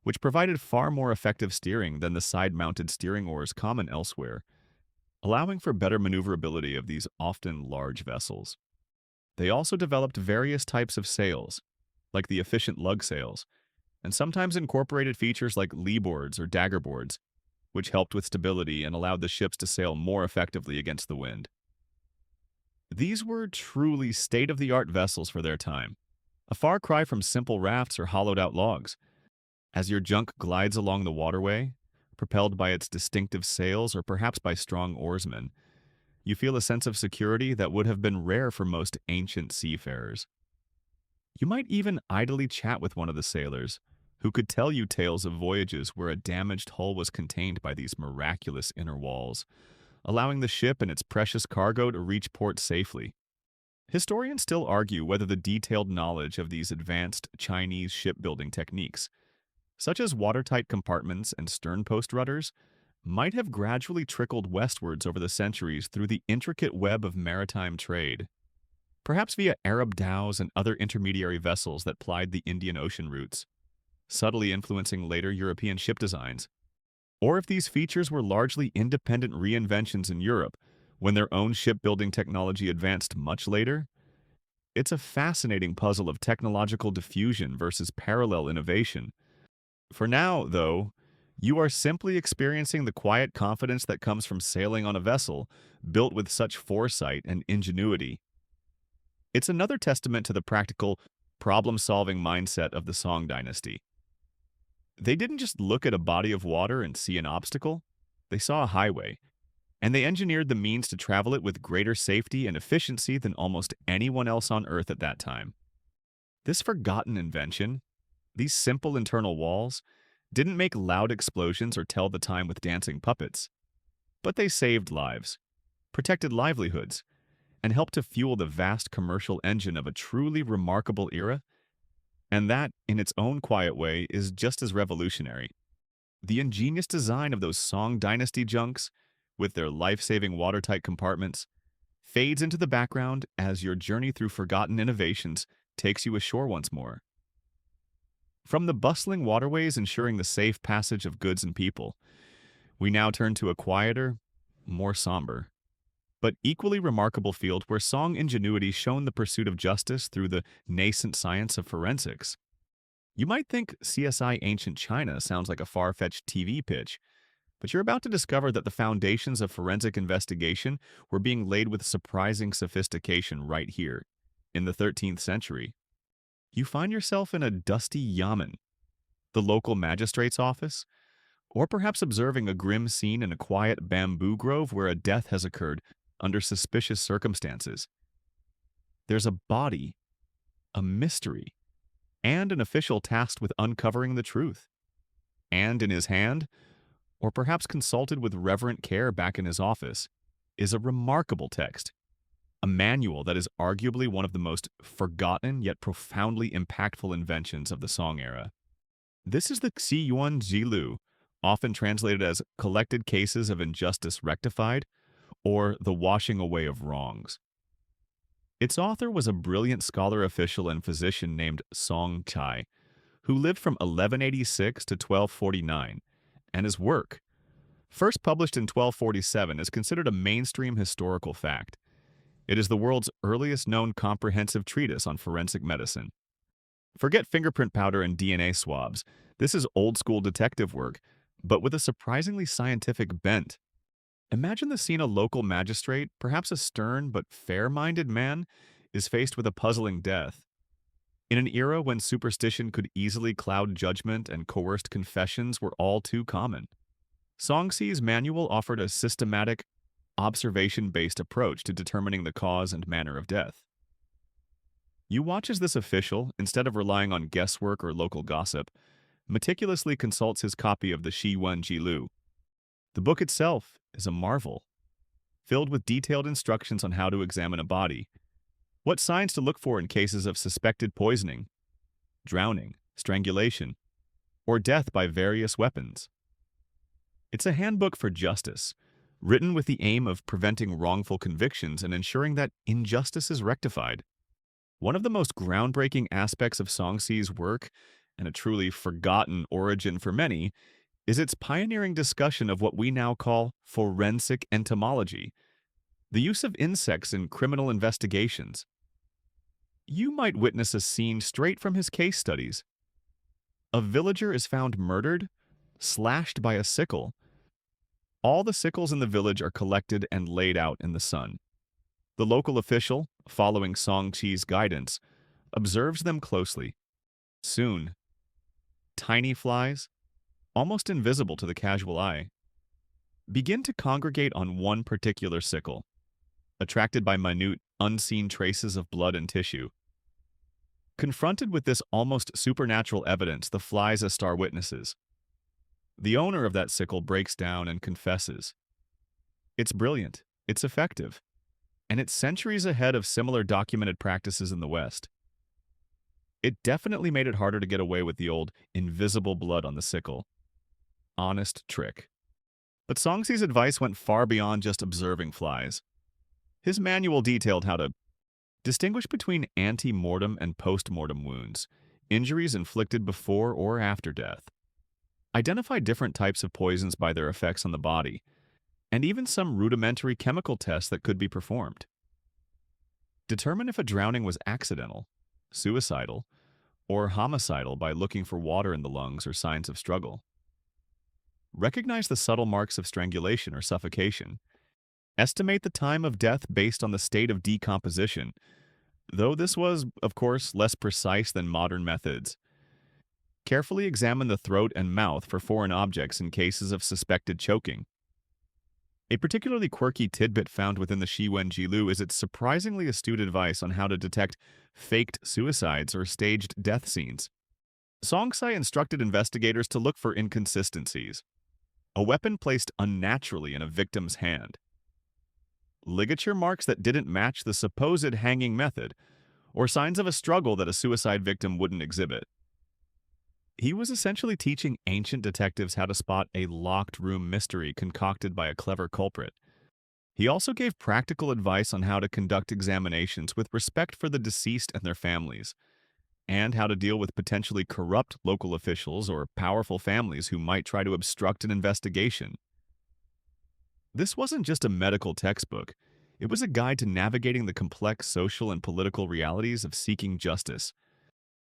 which provided far more effective steering than the side-mounted steering oars common elsewhere, allowing for better maneuverability of these often large vessels. They also developed various types of sails, like the efficient lug sails, and sometimes incorporated features like lee boards or dagger boards, which helped with stability and allowed the ships to sail more effectively against the wind. These were truly state-of-the-art vessels for their time, a far cry from simple rafts or hollowed-out logs. As your junk glides along the waterway, propelled by its distinctive sails or perhaps by strong oarsmen, you feel a sense of security that would have been rare for most ancient seafarers. You might even idly chat with one of the sailors, who could tell you tales of voyages where a damaged hull was contained by these miraculous inner walls, allowing the ship and its precious cargo to reach port safely. Historians still argue whether the detailed knowledge of these advanced Chinese shipbuilding techniques, such as watertight compartments and sternpost rudders, might have gradually trickled westwards over the centuries through the intricate web of maritime trade, perhaps via Arab dhows and other intermediary vessels that plied the Indian Ocean routes, subtly influencing later European ship designs. Or if these features were largely independent reinventions in Europe when their own shipbuilding technology advanced much later. It's a fascinating puzzle of technological diffusion versus parallel innovation. For now, though, you are simply experiencing the quiet confidence that comes from sailing on a vessel built with such foresight and ingenuity. It's another testament to the practical, problem-solving mindset of the Song Dynasty. They didn't just look at a body of water and see an obstacle. They saw a highway, and they engineered the means to travel it with greater safety and efficiency than almost anyone else on Earth at that time. This forgotten invention, these simple internal walls, didn't make loud explosions or tell the time with dancing puppets, but they saved lives, protected livelihoods, and helped to fuel the vast commercial engine of a truly remarkable era. And that, in its own quiet way, is just as revolutionary. The ingenious design of those Song Dynasty junks, with their life-saving watertight compartments, fades into the background as your journey through forgotten innovations takes you ashore once more. From the bustling waterways ensuring the safe passage of goods and people, we now turn to a quieter, more somber, but equally remarkable field where Song ingenuity shone the pursuit of justice through the nascent science of forensics. You might think CSI Ancient China sounds like a far-fetched TV pitch, but you're about to discover that the foundations of forensic investigation were being laid with surprising sophistication right here, in the 13th century. You find yourself in a dusty yamen, the local magistrate's office, or perhaps observing a grim scene in a quiet bamboo grove where a death has occurred under suspicious circumstances. There's a body, a mystery, and an official tasked with uncovering the truth. And in his hand, or perhaps consulted with reverent care back in his office, is a remarkable text, a manual that is arguably one of the most forgotten yet profoundly impactful inventions of the Song era. This is the Xiyuan Jilu, often translated as Collected Cases of Injustice Rectified, or The Washing Away of Wrongs. Its author was a brilliant scholar official and physician named Song Chai, who lived from 1186 to 1249, and his work, first published in 1247, is considered a mainstream historical fact. It is the world's earliest known comprehensive treatise on forensic medicine. Forget fingerprint powder and DNA swabs. This is old-school detective work, but with a surprisingly scientific bent. Imagine the scene: a local magistrate, perhaps a stern but fair-minded man, is faced with a puzzling death. In an era when superstition could easily cloud judgment and coerced confessions were all too common, Songxi's manual offered a systematic, observation-based approach to determining the cause and manner of death. You watch as this official, instead of relying on guesswork or local gossip, meticulously consults his copy of the Xiyuan Jilu. The book itself is a marvel, filled with detailed instructions on how to examine a body, what signs to look for in cases of suspected poisoning, drowning, strangulation, or death by various weapons. It's a handbook for justice, written with the aim of preventing wrongful convictions and ensuring that injustice is rectified. One of the most groundbreaking aspects of Songxi's work, and a truly forgotten origin for many, is its pioneering discussion of what we now call forensic entomology, the use of insects in criminal investigations. You might witness a scene straight from his case studies. A villager is found murdered, slashed by a sickle. All the sickles in the village are collected and laid out in the sun. The local official, following Song Qi's guidance, observes them closely. Soon, tiny flies, almost invisible to the casual eye, begin to congregate on one particular sickle, attracted by minute, unseen traces of blood and tissue. Confronted with this almost supernatural evidence, the flies as star witnesses, the owner of that sickle breaks down and confesses. It's brilliant, it's effective, and it's centuries ahead of similar documented practices in the West. It definitely made it harder to get away with the old invisible blood on the sickle. Honest trick. But Songxi's advice went far beyond just observing flies. His manual detailed how to distinguish between ante-mortem and post-mortem wounds, injuries inflicted before or after death, identify different types of poisons by their effects on the body, and even some rudimentary chemical tests that could be performed. Determine if a drowning was accidental, suicidal, or homicidal by looking for water in the lungs or signs of struggle. Recognize the subtle marks of strangulation or suffocation. Estimate the time of death based on the state of decomposition, though this was, of course, less precise than modern methods. Carefully examine the throat and mouth for foreign objects in cases of suspected choking. A particularly quirky tidbit found within the Shiwen Jilu is its surprisingly astute advice on how to detect faked suicides or staged death scenes. Songxi instructed investigators to look for inconsistencies. A weapon placed unnaturally in a victim's hand. Ligature marks that didn't match the supposed hanging method, or signs of a struggle that a suicide victim wouldn't exhibit. He was essentially teaching ancient detectives how to spot a locked room mystery concocted by a clever culprit. He also gave practical advice on how to conduct examinations with respect for the deceased and their families, and how to deal with potentially corrupt local officials or powerful families who might try to obstruct an investigation. This wasn't just a medical textbook. It was a guide to navigating the complex social and political realities of seeking justice.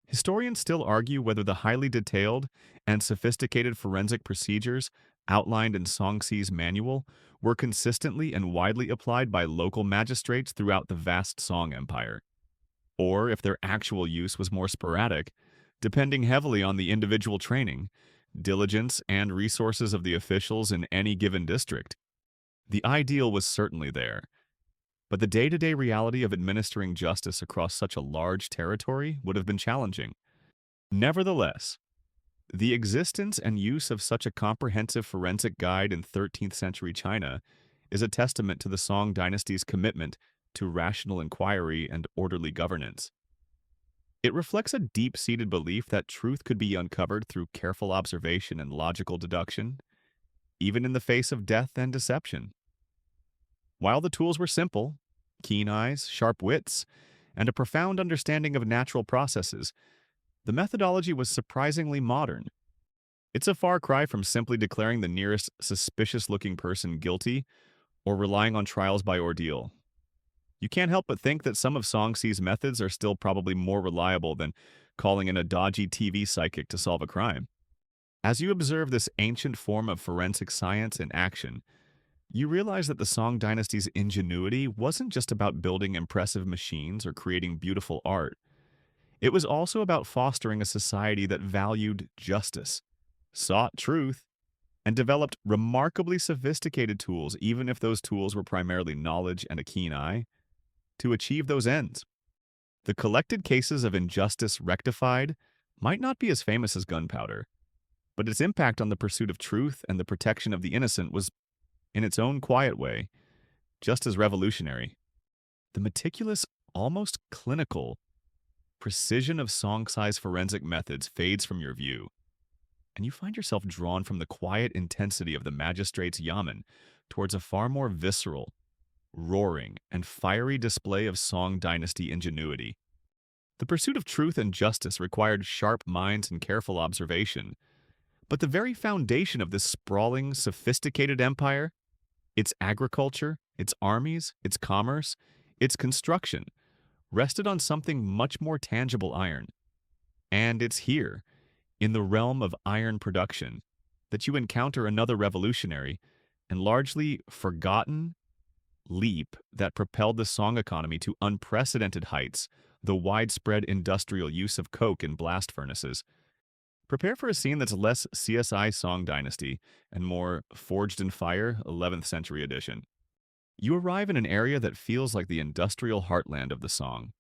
Historians still argue whether the highly detailed and sophisticated forensic procedures outlined in Songxi's manual were consistently and widely applied by local magistrates throughout the vast Song Empire, or if their actual use was more sporadic, depending heavily on the individual training, diligence, and resources of the officials in any given district. The ideal was certainly there, but the day-to-day reality of administering justice across such a large territory would have been challenging. Nevertheless, the existence and use of such a comprehensive forensic guide in 13th century China is a testament to the Song Dynasty's commitment to rational inquiry and orderly governance. It reflects a deep-seated belief that truth could be uncovered through careful observation and logical deduction, even in the face of death and deception. While the tools were simple, keen eyes, sharp wits, and a profound understanding of natural processes, the methodology was surprisingly modern. It's a far cry from simply declaring the nearest suspicious-looking person guilty or relying on trials by ordeal. You can't help but think that some of Songxi's methods are still probably more reliable than calling in a dodgy TV psychic to solve a crime. As you observe this ancient form of forensic science in action, you realize that the Song Dynasty's ingenuity wasn't just about building impressive machines or creating beautiful art. It was also about fostering a society that valued justice, sought truth, and developed remarkably sophisticated tools, even if those tools were primarily knowledge and a keen eye, to achieve those ends. The collected cases of injustice rectified might not be as famous as gunpowder, but its impact on the pursuit of truth and the protection of the innocent was, in its own quiet way, just as revolutionary. The meticulous, almost clinical, precision of Songxi's forensic methods fades from your view, and you find yourself drawn from the quiet intensity of the magistrate's yamen towards a far more visceral, roaring, and fiery display of Song Dynasty ingenuity. The pursuit of truth and justice required sharp minds and careful observation, but the very foundation of this sprawling, sophisticated empire, its agriculture, its armies, its commerce, its construction, rested on something much more tangible: iron. And it's here, in the realm of iron production, that you encounter another revolutionary and largely forgotten leap that propelled the Song economy to unprecedented heights: the widespread industrial use of coke in blast furnaces. Prepare for a scene that's less CSI Song Dynasty and more Forged in Fire 11th Century Edition. You arrive in an area that feels like the industrial heartland of the song.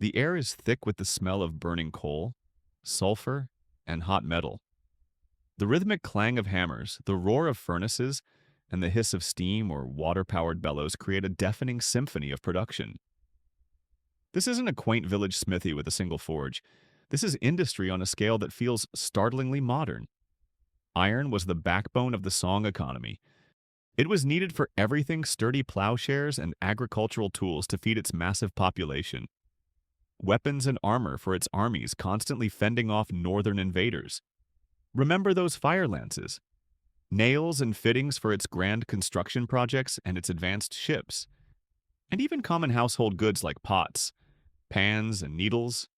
The air is thick with the smell of burning coal, sulfur, and hot metal. The rhythmic clang of hammers, the roar of furnaces, and the hiss of steam or water-powered bellows create a deafening symphony of production. This isn't a quaint village smithy with a single forge. This is industry on a scale that feels startlingly modern. Iron was the backbone of the song economy. It was needed for everything sturdy plowshares and agricultural tools to feed its massive population. Weapons and armor for its armies constantly fending off northern invaders. Remember those fire lances? Nails and fittings for its grand construction projects and its advanced ships. And even common household goods like pots, pans, and needles.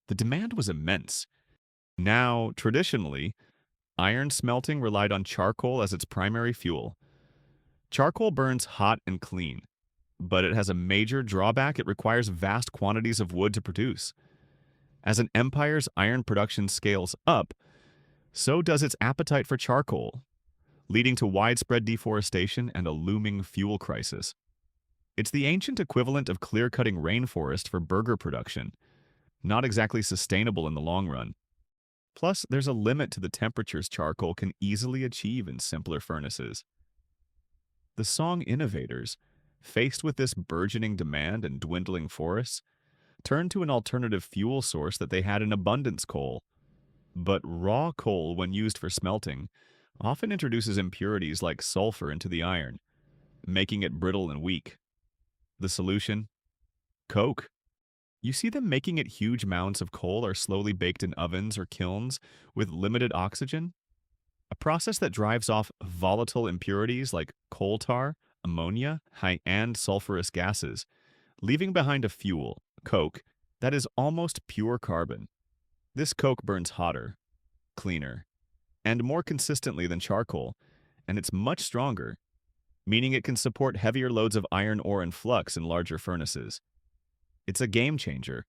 The demand was immense. Now, traditionally, iron smelting relied on charcoal as its primary fuel. Charcoal burns hot and clean, but it has a major drawback: it requires vast quantities of wood to produce. As an empire's iron production scales up, so does its appetite for charcoal, leading to widespread deforestation and a looming fuel crisis. It's the ancient equivalent of clear-cutting rainforest for burger production, not exactly sustainable in the long run. Plus, there's a limit to the temperatures charcoal can easily achieve in simpler furnaces. The song innovators, faced with this burgeoning demand and dwindling forests, turned to an alternative fuel source that they had in abundance: coal. But raw coal, when used for smelting, often introduces impurities like sulfur into the iron, making it brittle and weak. The solution? Coke. You see them making it. Huge mounds of coal are slowly baked in ovens or kilns with limited oxygen, a process that drives off volatile impurities like coal tar, ammonia, and sulfurous gases, leaving behind a fuel, coke, that is almost pure carbon. This coke burns hotter, cleaner, and more consistently than charcoal, and it's much stronger, meaning it can support heavier loads of iron ore and flux in larger furnaces. It's a game changer.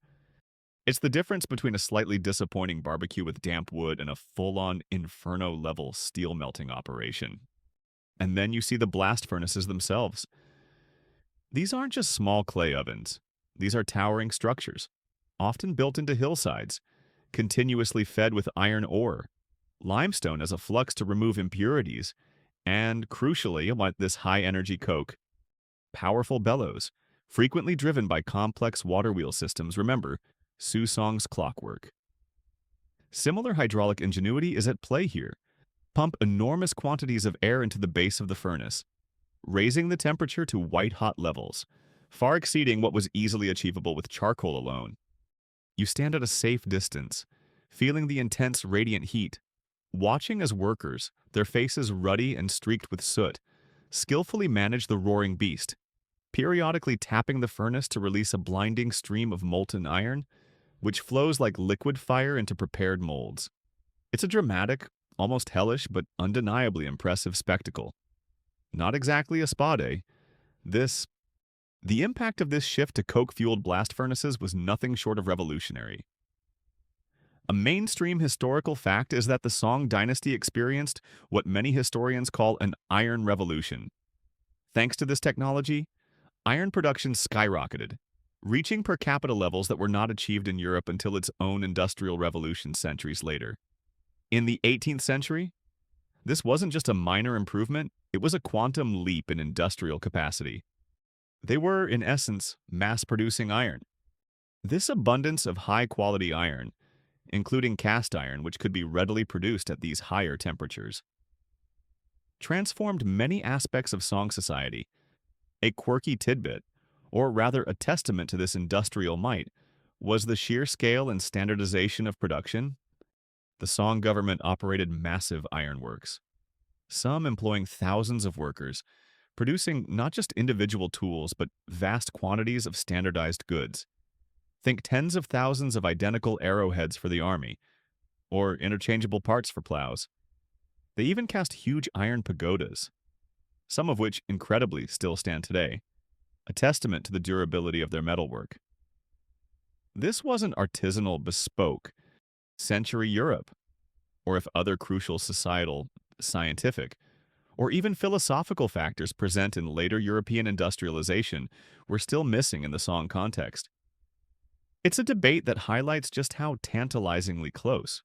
It's the difference between a slightly disappointing barbecue with damp wood and a full-on inferno-level steel melting operation. And then you see the blast furnaces themselves. These aren't just small clay ovens. These are towering structures, often built into hillsides, continuously fed with iron ore, limestone as a flux to remove impurities, and, crucially, like this high-energy coke, powerful bellows, frequently driven by complex water wheel systems. Remember, Song's clockwork. Similar hydraulic ingenuity is at play here. Pump enormous quantities of air into the base of the furnace, raising the temperature to white-hot levels, far exceeding what was easily achievable with charcoal alone. You stand at a safe distance, feeling the intense radiant heat, watching as workers, their faces ruddy and streaked with soot, skillfully manage the roaring beast, periodically tapping the furnace to release a blinding stream of molten iron, which flows like liquid fire into prepared molds. It's a dramatic, almost hellish, but undeniably impressive spectacle. Not exactly a spa day. The impact of this shift to coke-fueled blast furnaces was nothing short of revolutionary. A mainstream historical fact is that the Song Dynasty experienced what many historians call an iron revolution. Thanks to this technology, iron production skyrocketed, reaching per capita levels that were not achieved in Europe until its own industrial revolution centuries later. In the 18th century, this wasn't just a minor improvement, it was a quantum leap in industrial capacity. They were, in essence, mass-producing iron. This abundance of high-quality iron, including cast iron, which could be readily produced at these higher temperatures, transformed many aspects of song society. A quirky tidbit, or rather a testament to this industrial might, was the sheer scale and standardization of production. The Song government operated massive ironworks, some employing thousands of workers, producing not just individual tools but vast quantities of standardized goods. Think tens of thousands of identical arrowheads for the army, or interchangeable parts for plows. They even cast huge iron pagodas, some of which, incredibly, still stand today, a testament to the durability of their metalwork. This wasn't artisanal bespoke. century Europe, or if other crucial societal, scientific, or even philosophical factors present in later European industrialization were still missing in the song context. It's a debate that highlights just how tantalizingly close.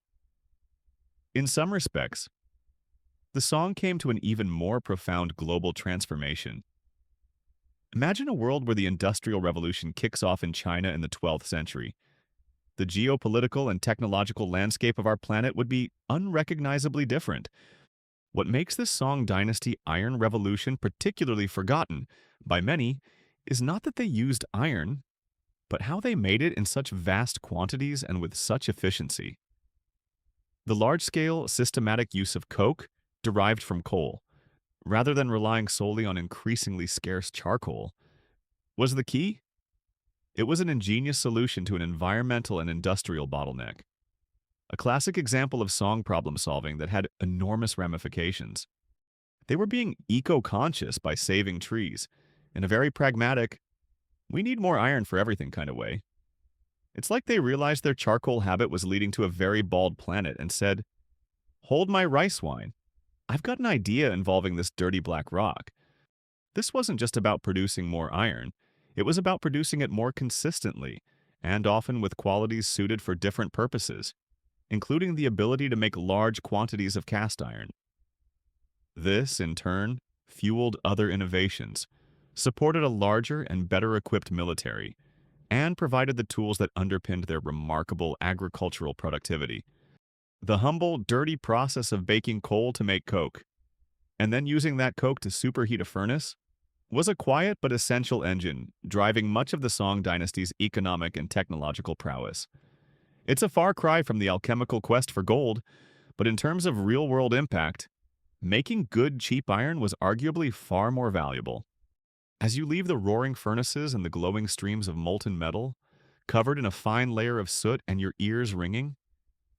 In some respects, the song came to an even more profound global transformation. Imagine a world where the Industrial Revolution kicks off in China in the 12th century. The geopolitical and technological landscape of our planet would be unrecognizably different. What makes this Song Dynasty Iron Revolution particularly forgotten by many is not that they used iron, but how they made it in such vast quantities and with such efficiency. The large-scale, systematic use of coke derived from coal, rather than relying solely on increasingly scarce charcoal, was the key. It was an ingenious solution to an environmental and industrial bottleneck. A classic example of song problem solving that had enormous ramifications. They were being eco-conscious by saving trees, in a very pragmatic, we need more iron for everything kind of way. It's like they realized their charcoal habit was leading to a very bald planet and said, hold my rice wine. I've got an idea involving this dirty black rock. This wasn't just about producing more iron, it was about producing it more consistently, and often with qualities suited for different purposes, including the ability to make large quantities of cast iron. This, in turn, fueled other innovations, supported a larger and better equipped military, and provided the tools that underpinned their remarkable agricultural productivity. The humble, dirty process of baking coal to make coke, and then using that coke to superheat a furnace, was a quiet but essential engine driving much of the Song Dynasty's economic and technological prowess. It's a far cry from the alchemical quest for gold, but in terms of real-world impact, making good, cheap iron was arguably far more valuable. As you leave the roaring furnaces and the glowing streams of molten metal, covered in a fine layer of soot and your ears ringing,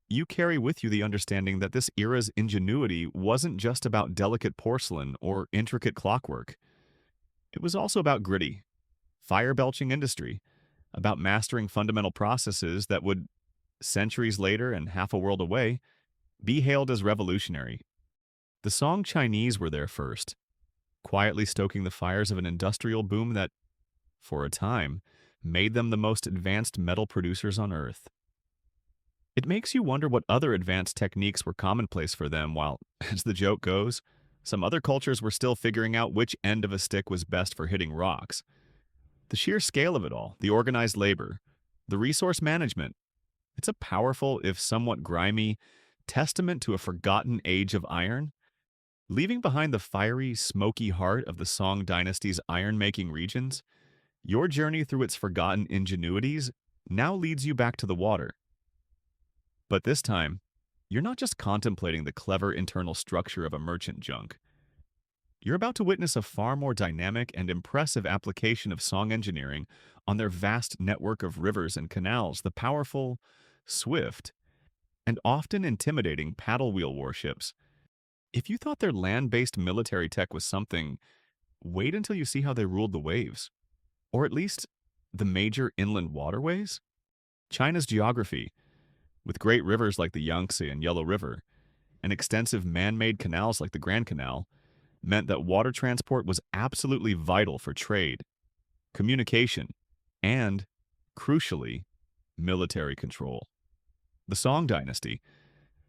you carry with you the understanding that this era's ingenuity wasn't just about delicate porcelain or intricate clockwork. It was also about gritty, fire-belching industry, about mastering fundamental processes that would, centuries later and half a world away, be hailed as revolutionary. The Song Chinese were there first, quietly stoking the fires of an industrial boom that, for a time, made them the most advanced metal producers on Earth. It makes you wonder what other advanced techniques were commonplace for them while, as the joke goes, some other cultures were still figuring out which end of a stick was best for hitting rocks. The sheer scale of it all, the organized labor, the resource management, it's a powerful, if somewhat grimy, testament to a forgotten age of iron. Leaving behind the fiery, smoky heart of the Song Dynasty's iron-making regions, your journey through its forgotten ingenuities now leads you back to the water. But this time, you're not just contemplating the clever internal structure of a merchant junk. You're about to witness a far more dynamic and impressive application of song engineering on their vast network of rivers and canals, the powerful, swift, and often intimidating paddle wheel warships. If you thought their land-based military tech was something, wait until you see how they ruled the waves. Or at least, the major inland waterways? China's geography, with great rivers like the Yangtze and Yellow River, and extensive man-made canals like the Grand Canal, meant that water transport was absolutely vital for trade, communication, and, crucially, military control. The Song Dynasty,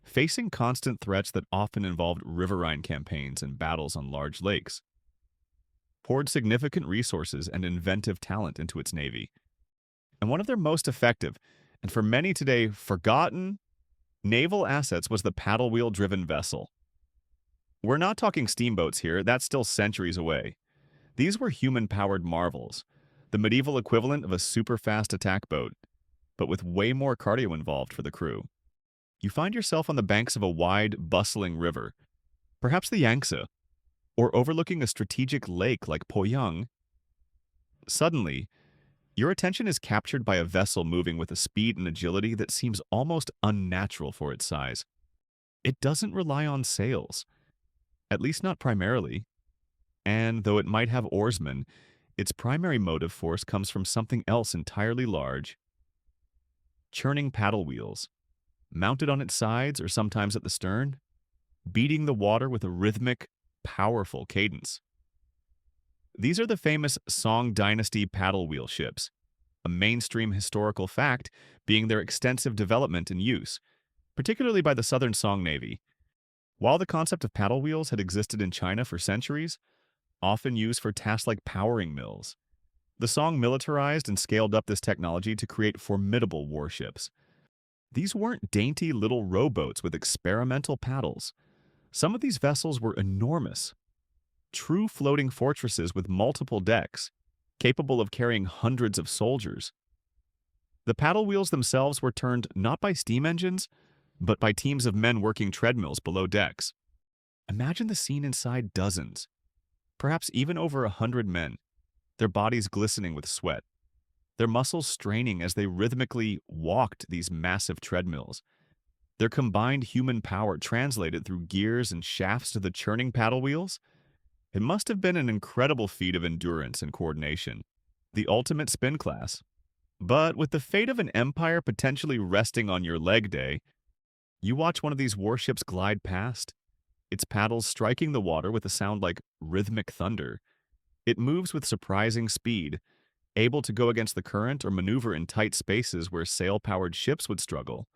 facing constant threats that often involved riverine campaigns and battles on large lakes, poured significant resources and inventive talent into its navy. And one of their most effective, and for many today forgotten, naval assets was the paddle wheel-driven vessel. We're not talking steamboats here, that's still centuries away. These were human-powered marvels, the medieval equivalent of a super-fast attack boat, but with way more cardio involved for the crew. You find yourself on the banks of a wide, bustling river, perhaps the Yangtze, or overlooking a strategic lake like Poyang. Suddenly, your attention is captured by a vessel moving with a speed and agility that seems almost unnatural for its size. It doesn't rely on sails, at least not primarily, and though it might have oarsmen, its primary motive force comes from something else entirely large: churning paddle wheels, mounted on its sides or sometimes at the stern, beating the water with a rhythmic, powerful cadence. These are the famous Song Dynasty paddle wheel ships, a mainstream historical fact being their extensive development and use, particularly by the Southern Song Navy. While the concept of paddle wheels had existed in China for centuries, often used for tasks like powering mills, the Song militarized and scaled up this technology to create formidable warships. These weren't dainty little rowboats with experimental paddles. Some of these vessels were enormous, true floating fortresses with multiple decks, capable of carrying hundreds of soldiers. The paddle wheels themselves were turned not by steam engines, but by teams of men working treadmills below decks. Imagine the scene inside dozens, perhaps even over 100 men, their bodies glistening with sweat, their muscles straining as they rhythmically walked these massive treadmills, their combined human power translated through gears and shafts to the churning paddle wheels. It must have been an incredible feat of endurance and coordination, the ultimate spin class. But with the fate of an empire potentially resting on your leg day, you watch one of these warships glide past, its paddles striking the water with a sound like rhythmic thunder. It moves with surprising speed, able to go against the current or maneuver in tight spaces where sail-powered ships would struggle.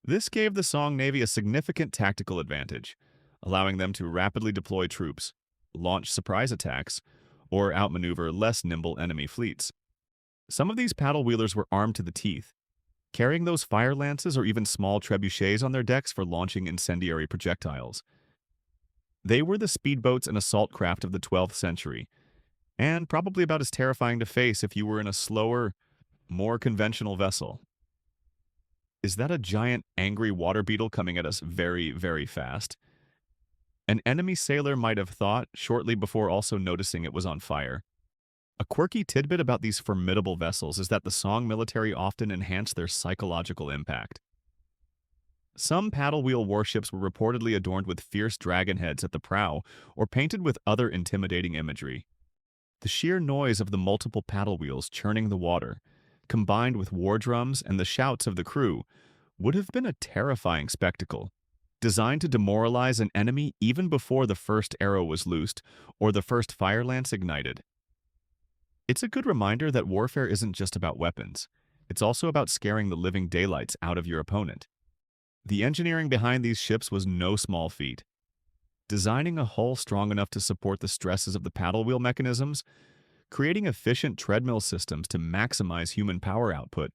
This gave the Song Navy a significant tactical advantage, allowing them to rapidly deploy troops, launch surprise attacks, or outmaneuver less nimble enemy fleets. Some of these paddle wheelers were armed to the teeth, carrying those fire lances or even small trebuchets on their decks for launching incendiary projectiles. They were the speedboats and assault craft of the 12th century, and probably about as terrifying to face if you were in a slower, more conventional vessel. Is that a giant, angry water beetle coming at us very, very fast? An enemy sailor might have thought, shortly before also noticing it was on fire. A quirky tidbit about these formidable vessels is that the Song military often enhanced their psychological impact. Some paddle wheel warships were reportedly adorned with fierce dragon heads at the prow or painted with other intimidating imagery. The sheer noise of the multiple paddle wheels churning the water, combined with war drums and the shouts of the crew, would have been a terrifying spectacle, designed to demoralize an enemy even before the first arrow was loosed or the first fire lance ignited. It's a good reminder that warfare isn't just about weapons. It's also about scaring the living daylights out of your opponent. The engineering behind these ships was no small feat. Designing a hull strong enough to support the stresses of the paddle wheel mechanisms, creating efficient treadmill systems to maximize human power output,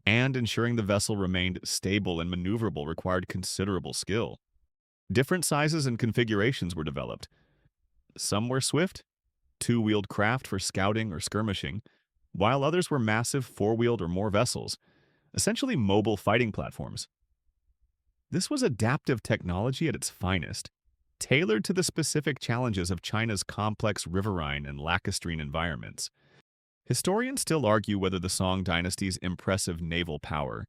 and ensuring the vessel remained stable and maneuverable required considerable skill. Different sizes and configurations were developed. Some were swift, two-wheeled craft for scouting or skirmishing, while others were massive four-wheeled or more vessels, essentially mobile fighting platforms. This was adaptive technology at its finest, tailored to the specific challenges of China's complex riverine and lacustrine environments. Historians still argue whether the Song Dynasty's impressive naval power,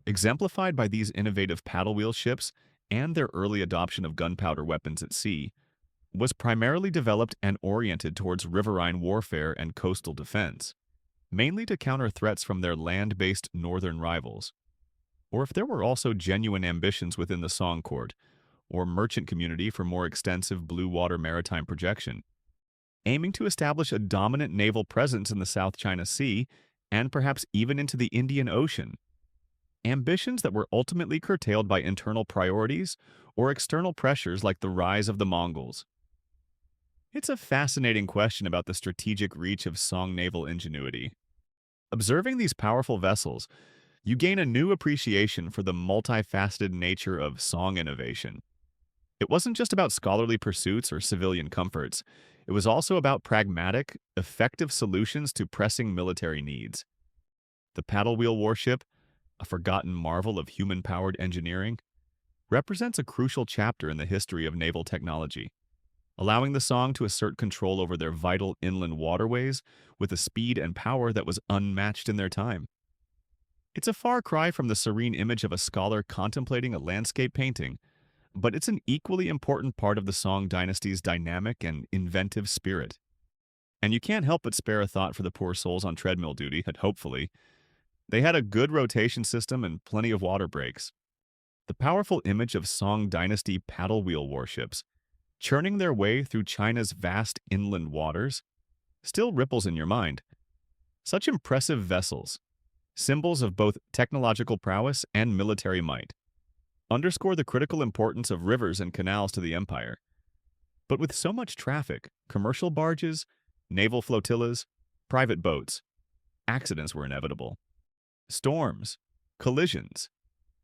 exemplified by these innovative paddle wheel ships and their early adoption of gunpowder weapons at sea, was primarily developed and oriented towards riverine warfare and coastal defense, mainly to counter threats from their land-based northern rivals, or if there were also genuine ambitions within the Song court or merchant community for more extensive blue water maritime projection, aiming to establish a dominant naval presence in the South China Sea and perhaps even into the Indian Ocean. Ambitions that were ultimately curtailed by internal priorities or external pressures like the rise of the Mongols. It's a fascinating question about the strategic reach of Song naval ingenuity. Observing these powerful vessels, you gain a new appreciation for the multifaceted nature of Song innovation. It wasn't just about scholarly pursuits or civilian comforts. It was also about pragmatic, effective solutions to pressing military needs. The paddle wheel warship, a forgotten marvel of human-powered engineering, represents a crucial chapter in the history of naval technology, allowing the Song to assert control over their vital inland waterways with a speed and power that was unmatched in their time. It's a far cry from the serene image of a scholar contemplating a landscape painting, but it's an equally important part of the Song dynasty's dynamic and inventive spirit. And you can't help but spare a thought for the poor souls on treadmill duty, hopefully. They had a good rotation system and plenty of water breaks. The powerful image of Song Dynasty paddle wheel warships, churning their way through China's vast inland waters, still ripples in your mind. Such impressive vessels, symbols of both technological prowess and military might, underscore the critical importance of rivers and canals to the empire. But with so much traffic, commercial barges, naval flotillas, private boats, accidents were inevitable. Storms, collisions,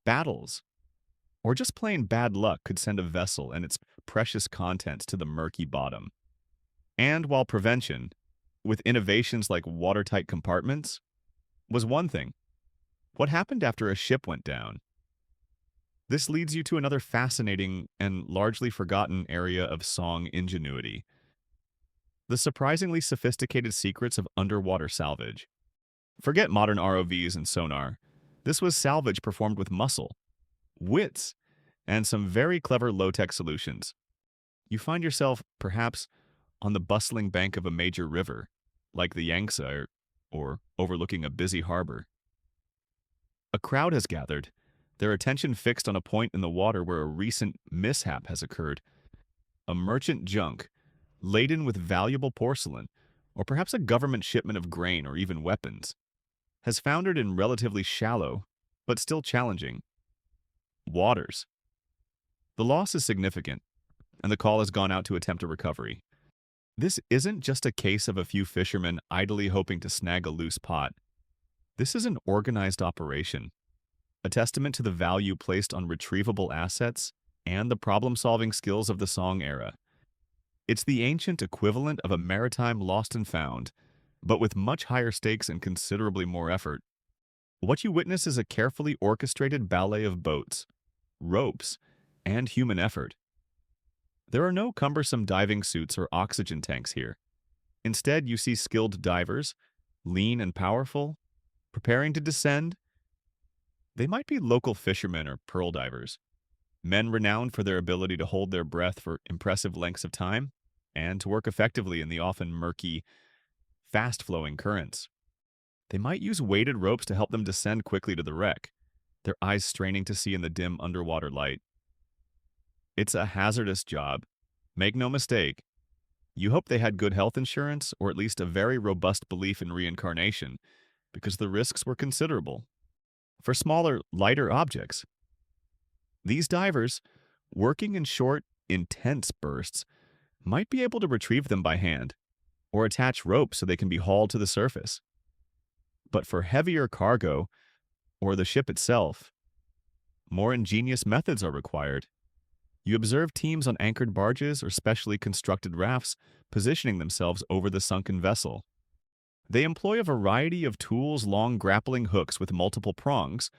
battles, or just plain bad luck could send a vessel and its precious contents to the murky bottom. And while prevention, with innovations like watertight compartments, was one thing, what happened after a ship went down? This leads you to another fascinating and largely forgotten area of song ingenuity: the surprisingly sophisticated secrets of underwater salvage. Forget modern ROVs and sonar. This was salvage performed with muscle, wits, and some very clever low-tech solutions. You find yourself, perhaps, on the bustling bank of a major river, like the Yangtze, or overlooking a busy harbor. A crowd has gathered, their attention fixed on a point in the water where a recent mishap has occurred. A merchant junk, laden with valuable porcelain, or perhaps a government shipment of grain or even weapons, has foundered in relatively shallow, but still challenging, waters. The loss is significant, and the call has gone out to attempt a recovery. This isn't just a case of a few fishermen idly hoping to snag a loose pot. This is an organized operation, a testament to the value placed on retrievable assets and the problem-solving skills of the Song era. It's the ancient equivalent of a maritime lost and found, but with much higher stakes and considerably more effort. What you witness is a carefully orchestrated ballet of boats, ropes, and human effort. There are no cumbersome diving suits or oxygen tanks here. Instead, you see skilled divers, lean and powerful, preparing to descend. They might be local fishermen or pearl divers, men renowned for their ability to hold their breath for impressive lengths of time and to work effectively in the often murky, fast-flowing currents. They might use weighted ropes to help them descend quickly to the wreck, their eyes straining to see in the dim underwater light. It's a hazardous job. Make no mistake. You hope they had good health insurance or at least a very robust belief in reincarnation, because the risks were considerable. For smaller, lighter objects, these divers, working in short, intense bursts, might be able to retrieve them by hand or attach ropes so they can be hauled to the surface. But for heavier cargo, or the ship itself, more ingenious methods are required. You observe teams on anchored barges or specially constructed rafts positioning themselves over the sunken vessel. They employ a variety of tools, long grappling hooks with multiple prongs,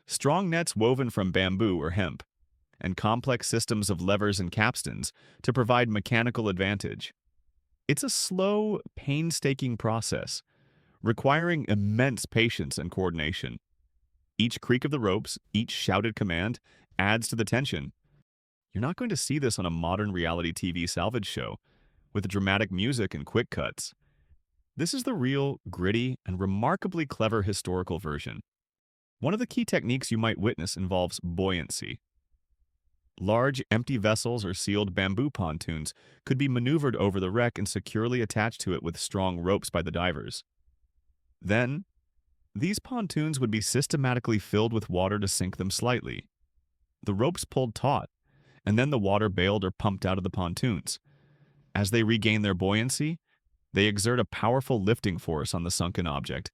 strong nets woven from bamboo or hemp, and complex systems of levers and capstans to provide mechanical advantage. It's a slow, painstaking process, requiring immense patience and coordination. Each creak of the ropes, each shouted command, adds to the tension. You're not going to see this on a modern reality TV salvage show, with dramatic music and quick cuts. This is the real, gritty, and remarkably clever historical version. One of the key techniques you might witness involves buoyancy. Large, empty vessels or sealed bamboo pontoons could be maneuvered over the wreck and securely attached to it with strong ropes by the divers. Then, these pontoons would be systematically filled with water to sink them slightly. The ropes pulled taut, and then the water bailed or pumped out of the pontoons. As they regain their buoyancy, they exert a powerful lifting force on the sunken object.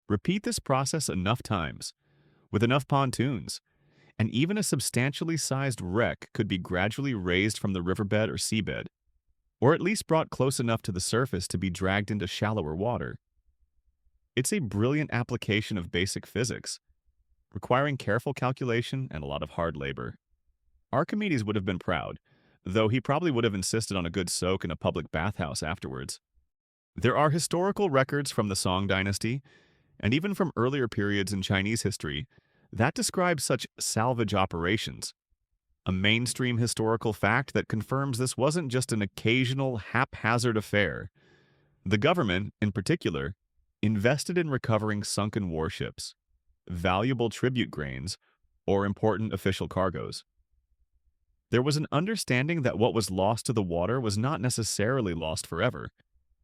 Repeat this process enough times, with enough pontoons, and even a substantially sized wreck could be gradually raised from the riverbed or seabed, or at least brought close enough to the surface to be dragged into shallower water. It's a brilliant application of basic physics, requiring careful calculation and a lot of hard labor. Archimedes would have been proud, though he probably would have insisted on a good soak in a public bathhouse afterwards. There are historical records from the Song Dynasty, and even from earlier periods in Chinese history, that describe such salvage operations. A mainstream historical fact that confirms this wasn't just an occasional, haphazard affair. The government, in particular, invested in recovering sunken warships, valuable tribute grains, or important official cargoes. There was an understanding that what was lost to the water was not necessarily lost forever,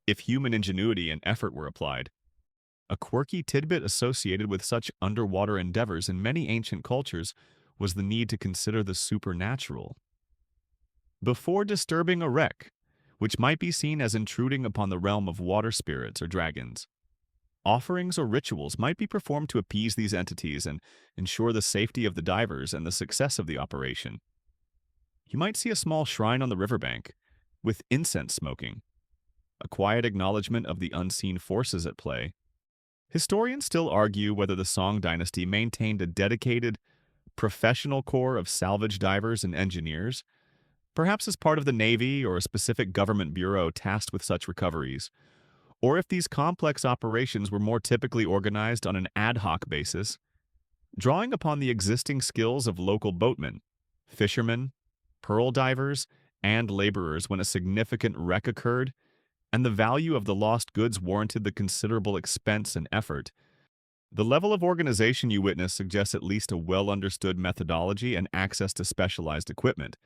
if human ingenuity and effort were applied. A quirky tidbit associated with such underwater endeavors in many ancient cultures was the need to consider the supernatural. Before disturbing a wreck, which might be seen as intruding upon the realm of water spirits or dragons, offerings or rituals might be performed to appease these entities and ensure the safety of the divers and the success of the operation. You might see a small shrine on the riverbank, with incense smoking, a quiet acknowledgement of the unseen forces at play. Historians still argue whether the Song Dynasty maintained a dedicated, professional corps of salvage divers and engineers, perhaps as part of the Navy or a specific government bureau tasked with such recoveries, or if these complex operations were more typically organized on an ad hoc basis, drawing upon the existing skills of local boatmen, fishermen, pearl divers, and laborers when a significant wreck occurred, and the value of the lost goods warranted the considerable expense and effort. The level of organization you witness suggests at least a well-understood methodology and access to specialized equipment,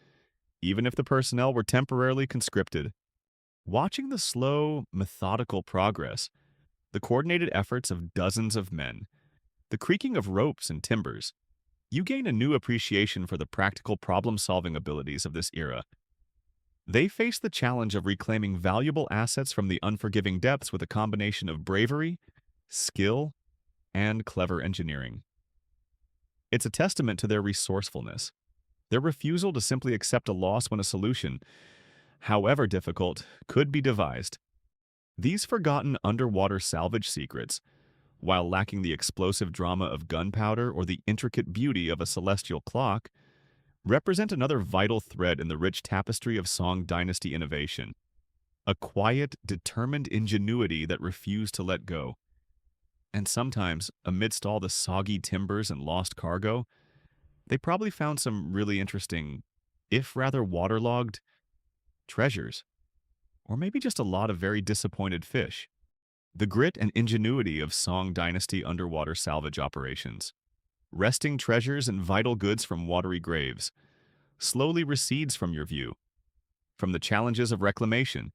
even if the personnel were temporarily conscripted. Watching the slow, methodical progress, the coordinated efforts of dozens of men, the creaking of ropes and timbers, you gain a new appreciation for the practical problem-solving abilities of this era. They face the challenge of reclaiming valuable assets from the unforgiving depths with a combination of bravery, skill, and clever engineering. It's a testament to their resourcefulness, their refusal to simply accept a loss when a solution, however difficult, could be devised. These forgotten underwater salvage secrets, while lacking the explosive drama of gunpowder or the intricate beauty of a celestial clock, represent another vital thread in the rich tapestry of Song Dynasty innovation. A quiet, determined ingenuity that refused to let go. And sometimes, amidst all the soggy timbers and lost cargo, they probably found some really interesting, if rather waterlogged, treasures. Or maybe just a lot of very disappointed fish. The grit and ingenuity of Song Dynasty underwater salvage operations, wresting treasures and vital goods from watery graves, slowly recedes from your view. From the challenges of reclamation,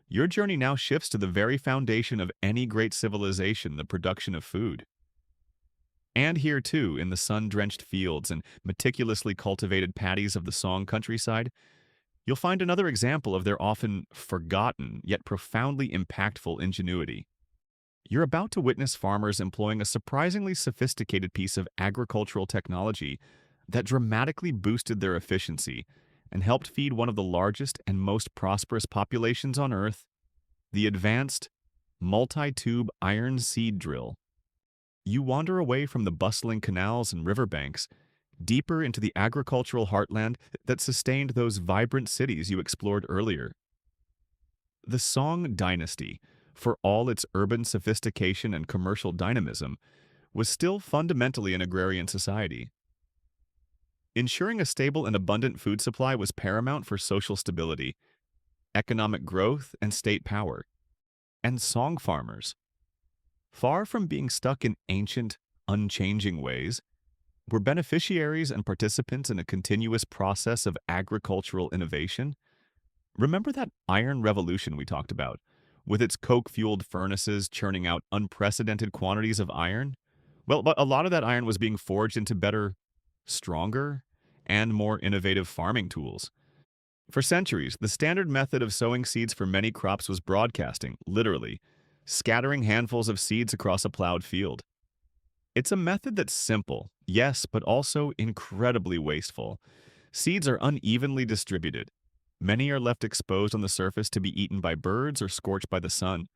your journey now shifts to the very foundation of any great civilization, the production of food. And here too, in the sun-drenched fields and meticulously cultivated paddies of the Song countryside, you'll find another example of their often forgotten yet profoundly impactful ingenuity. You're about to witness farmers employing a surprisingly sophisticated piece of agricultural technology that dramatically boosted their efficiency and helped feed one of the largest and most prosperous populations on Earth, the advanced, multi-tube iron seed drill. You wander away from the bustling canals and riverbanks, deeper into the agricultural heartland that sustained those vibrant cities you explored earlier. The Song Dynasty, for all its urban sophistication and commercial dynamism, was still fundamentally an agrarian society. Ensuring a stable and abundant food supply was paramount for social stability, economic growth, and state power. And Song farmers, far from being stuck in ancient, unchanging ways, were beneficiaries and participants in a continuous process of agricultural innovation. Remember that iron revolution we talked about, with its coke-fueled furnaces churning out unprecedented quantities of iron? Well, but a lot of that iron was being forged into better, stronger, and more innovative farming tools. For centuries, the standard method of sowing seeds for many crops was broadcasting, literally, scattering handfuls of seeds across a plowed field. It's a method that's simple, yes, but also incredibly wasteful. Seeds are unevenly distributed. Many are left exposed on the surface to be eaten by birds or scorched by the sun.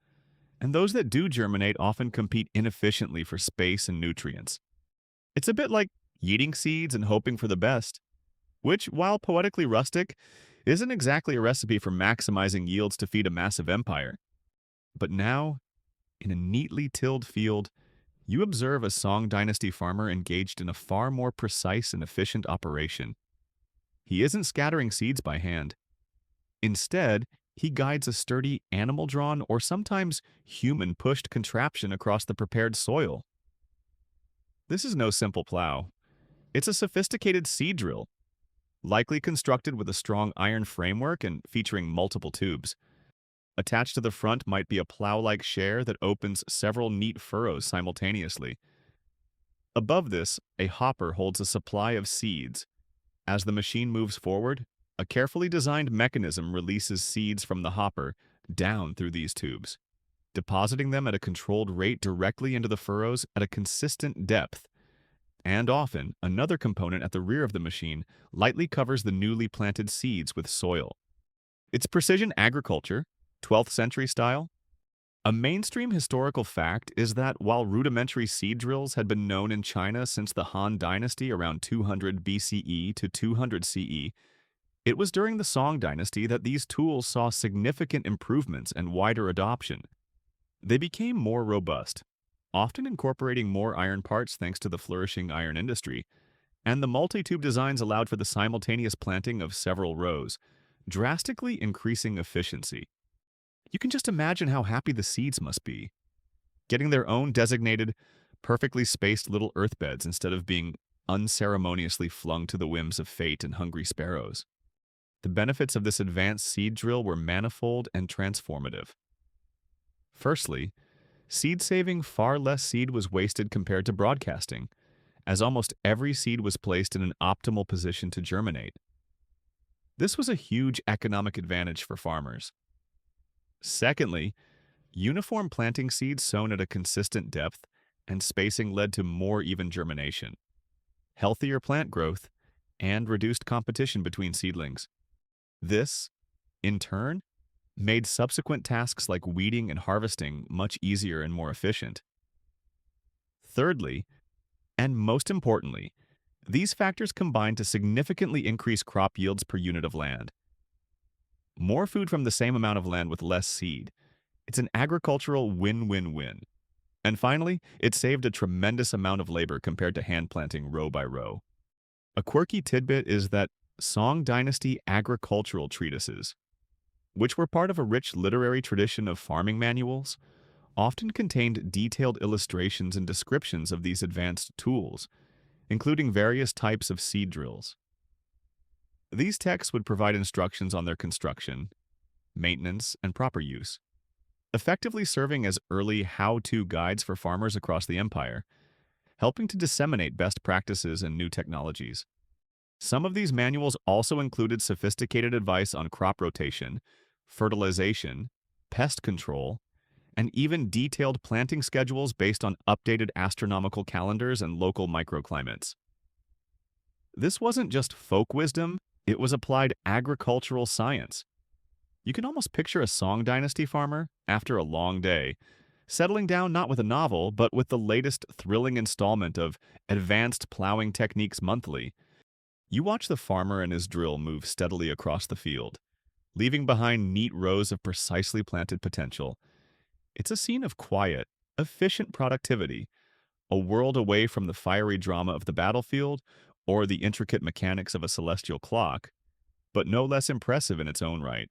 And those that do germinate often compete inefficiently for space and nutrients. It's a bit like eating seeds and hoping for the best, which, while poetically rustic, isn't exactly a recipe for maximizing yields to feed a massive empire. But now, in a neatly tilled field, you observe a Song Dynasty farmer engaged in a far more precise and efficient operation. He isn't scattering seeds by hand. Instead, he guides a sturdy animal-drawn or sometimes human-pushed contraption across the prepared soil. This is no simple plow. It's a sophisticated seed drill, likely constructed with a strong iron framework and featuring multiple tubes. Attached to the front might be a plow-like share that opens several neat furrows simultaneously. Above this, a hopper holds a supply of seeds. As the machine moves forward, a carefully designed mechanism releases seeds from the hopper down through these tubes, depositing them at a controlled rate directly into the furrows at a consistent depth. And often, another component at the rear of the machine lightly covers the newly planted seeds with soil. It's precision agriculture, 12th century style. A mainstream historical fact is that while rudimentary seed drills had been known in China since the Han Dynasty around 200 BCE to 200 CE, it was during the Song Dynasty that these tools saw significant improvements and wider adoption. They became more robust, often incorporating more iron parts thanks to the flourishing iron industry, and the multi-tube designs allowed for the simultaneous planting of several rows, drastically increasing efficiency. You can just imagine how happy the seeds must be, getting their own designated, perfectly spaced little earth beds instead of being unceremoniously flung to the whims of fate and hungry sparrows. The benefits of this advanced seed drill were manifold and transformative. Firstly, seed saving far less seed was wasted compared to broadcasting, as almost every seed was placed in an optimal position to germinate. This was a huge economic advantage for farmers. Secondly, uniform planting seeds sown at a consistent depth and spacing led to more even germination, healthier plant growth, and reduced competition between seedlings. This, in turn, made subsequent tasks like weeding and harvesting much easier and more efficient. Thirdly, and most importantly, these factors combined to significantly increase crop yields per unit of land. More food from the same amount of land with less seed. It's an agricultural win-win-win. And finally, it saved a tremendous amount of labor compared to hand planting row by row. A quirky tidbit is that Song Dynasty agricultural treatises, which were part of a rich literary tradition of farming manuals, often contained detailed illustrations and descriptions of these advanced tools, including various types of seed drills. These texts would provide instructions on their construction, maintenance, and proper use, effectively serving as early how-to guides for farmers across the empire, helping to disseminate best practices and new technologies. Some of these manuals also included sophisticated advice on crop rotation, fertilization, pest control, and even detailed planting schedules based on updated astronomical calendars and local microclimates. This wasn't just folk wisdom, it was applied agricultural science. You can almost picture a Song Dynasty farmer, after a long day, settling down not with a novel, but with the latest thrilling installment of Advanced Plowing Techniques Monthly. You watch the farmer and his drill move steadily across the field, leaving behind neat rows of precisely planted potential. It's a scene of quiet, efficient productivity, a world away from the fiery drama of the battlefield or the intricate mechanics of a celestial clock, but no less impressive in its own right.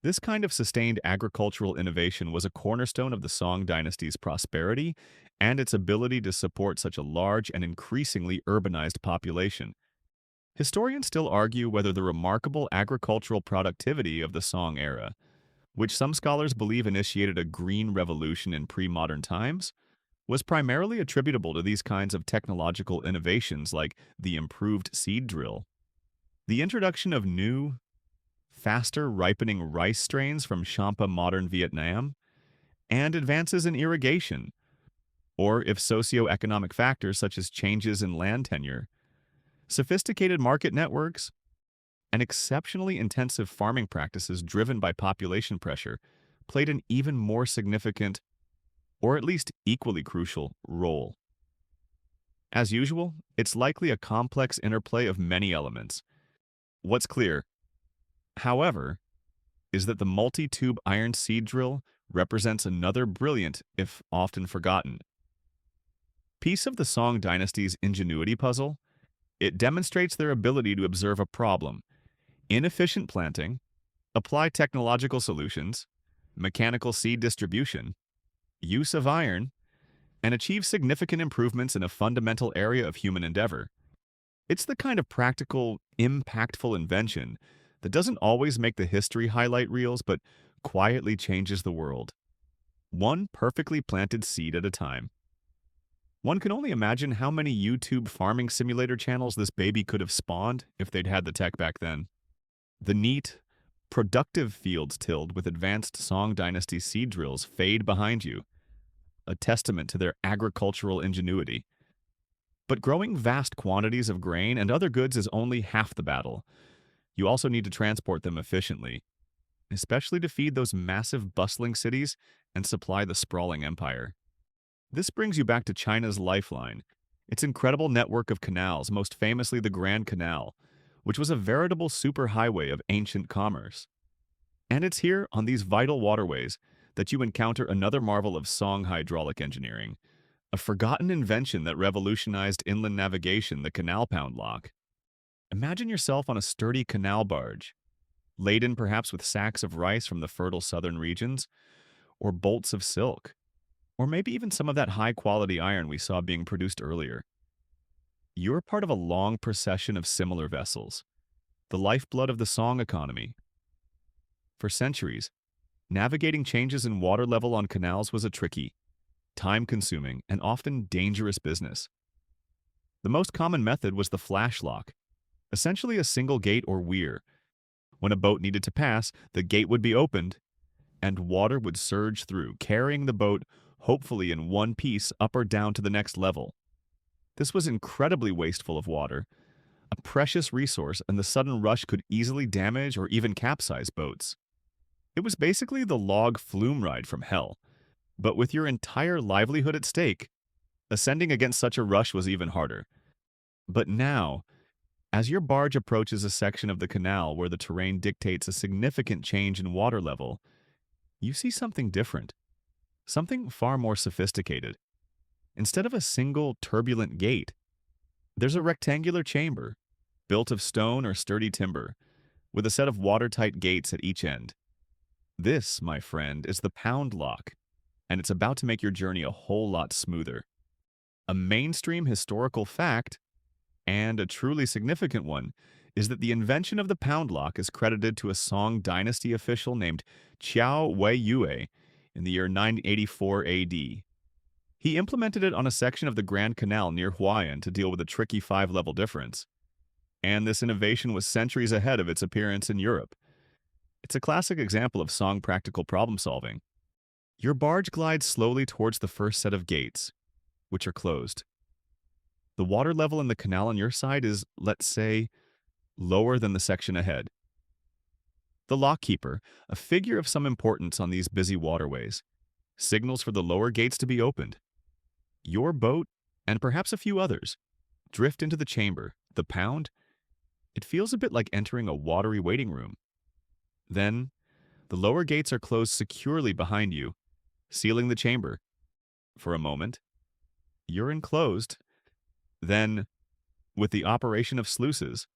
This kind of sustained agricultural innovation was a cornerstone of the Song Dynasty's prosperity and its ability to support such a large and increasingly urbanized population. Historians still argue whether the remarkable agricultural productivity of the Song era, which some scholars believe initiated a green revolution in pre-modern times, was primarily attributable to these kinds of technological innovations like the improved seed drill, the introduction of new, faster ripening rice strains from Champa modern Vietnam, and advances in irrigation, or if socioeconomic factors such as changes in land tenure, sophisticated market networks, and exceptionally intensive farming practices driven by population pressure played an even more significant, or at least equally crucial, role. As usual, it's likely a complex interplay of many elements. What's clear, however, is that the multi-tube iron seed drill represents another brilliant, if often forgotten, piece of the Song Dynasty's ingenuity puzzle. It demonstrates their ability to observe a problem, inefficient planting, apply technological solutions, mechanical seed distribution, use of iron, and achieve significant improvements in a fundamental area of human endeavor. It's the kind of practical, impactful invention that doesn't always make the history highlight reels, but quietly changes the world, one perfectly planted seed at a time. One can only imagine how many YouTube farming simulator channels this baby could have spawned if they'd had the tech back then. The neat, productive fields tilled with advanced Song Dynasty seed drills fade behind you, a testament to their agricultural ingenuity. But growing vast quantities of grain and other goods is only half the battle. You also need to transport them efficiently, especially to feed those massive bustling cities and supply the sprawling empire. This brings you back to China's lifeline, its incredible network of canals, most famously the Grand Canal, which was a veritable superhighway of ancient commerce. And it's here, on these vital waterways, that you encounter another marvel of Song hydraulic engineering, a forgotten invention that revolutionized inland navigation, the canal pound lock. Imagine yourself on a sturdy canal barge, laden perhaps with sacks of rice from the fertile southern regions, or bolts of silk, or maybe even some of that high-quality iron we saw being produced earlier. You're part of a long procession of similar vessels, the lifeblood of the Song economy. For centuries, navigating changes in water level on canals was a tricky, time-consuming, and often dangerous business. The most common method was the flash lock, essentially a single gate or weir. When a boat needed to pass, the gate would be opened, and water would surge through, carrying the boat hopefully in one piece up or down to the next level. This was incredibly wasteful of water, a precious resource, and the sudden rush could easily damage or even capsize boats. It was basically the log flume ride from hell. But with your entire livelihood at stake, ascending against such a rush was even harder. But now, as your barge approaches a section of the canal where the terrain dictates a significant change in water level, you see something different, something far more sophisticated. Instead of a single turbulent gate, there's a rectangular chamber, built of stone or sturdy timber, with a set of watertight gates at each end. This, my friend, is the pound lock, and it's about to make your journey a whole lot smoother. A mainstream historical fact, and a truly significant one, is that the invention of the pound lock is credited to a Song Dynasty official named Qiao Weiyue in the year 984 AD. He implemented it on a section of the Grand Canal near Huayan to deal with a tricky 5-level difference. And this innovation was centuries ahead of its appearance in Europe. It's a classic example of Song practical problem solving. Your barge glides slowly towards the first set of gates, which are closed. The water level in the canal on your side is, let's say, lower than the section ahead. The lockkeeper, a figure of some importance on these busy waterways, signals for the lower gates to be opened. Your boat, and perhaps a few others, drift into the chamber, the pound. It feels a bit like entering a watery waiting room. Then, the lower gates are closed securely behind you, sealing the chamber. For a moment, you're enclosed. Then, with the operation of sluices,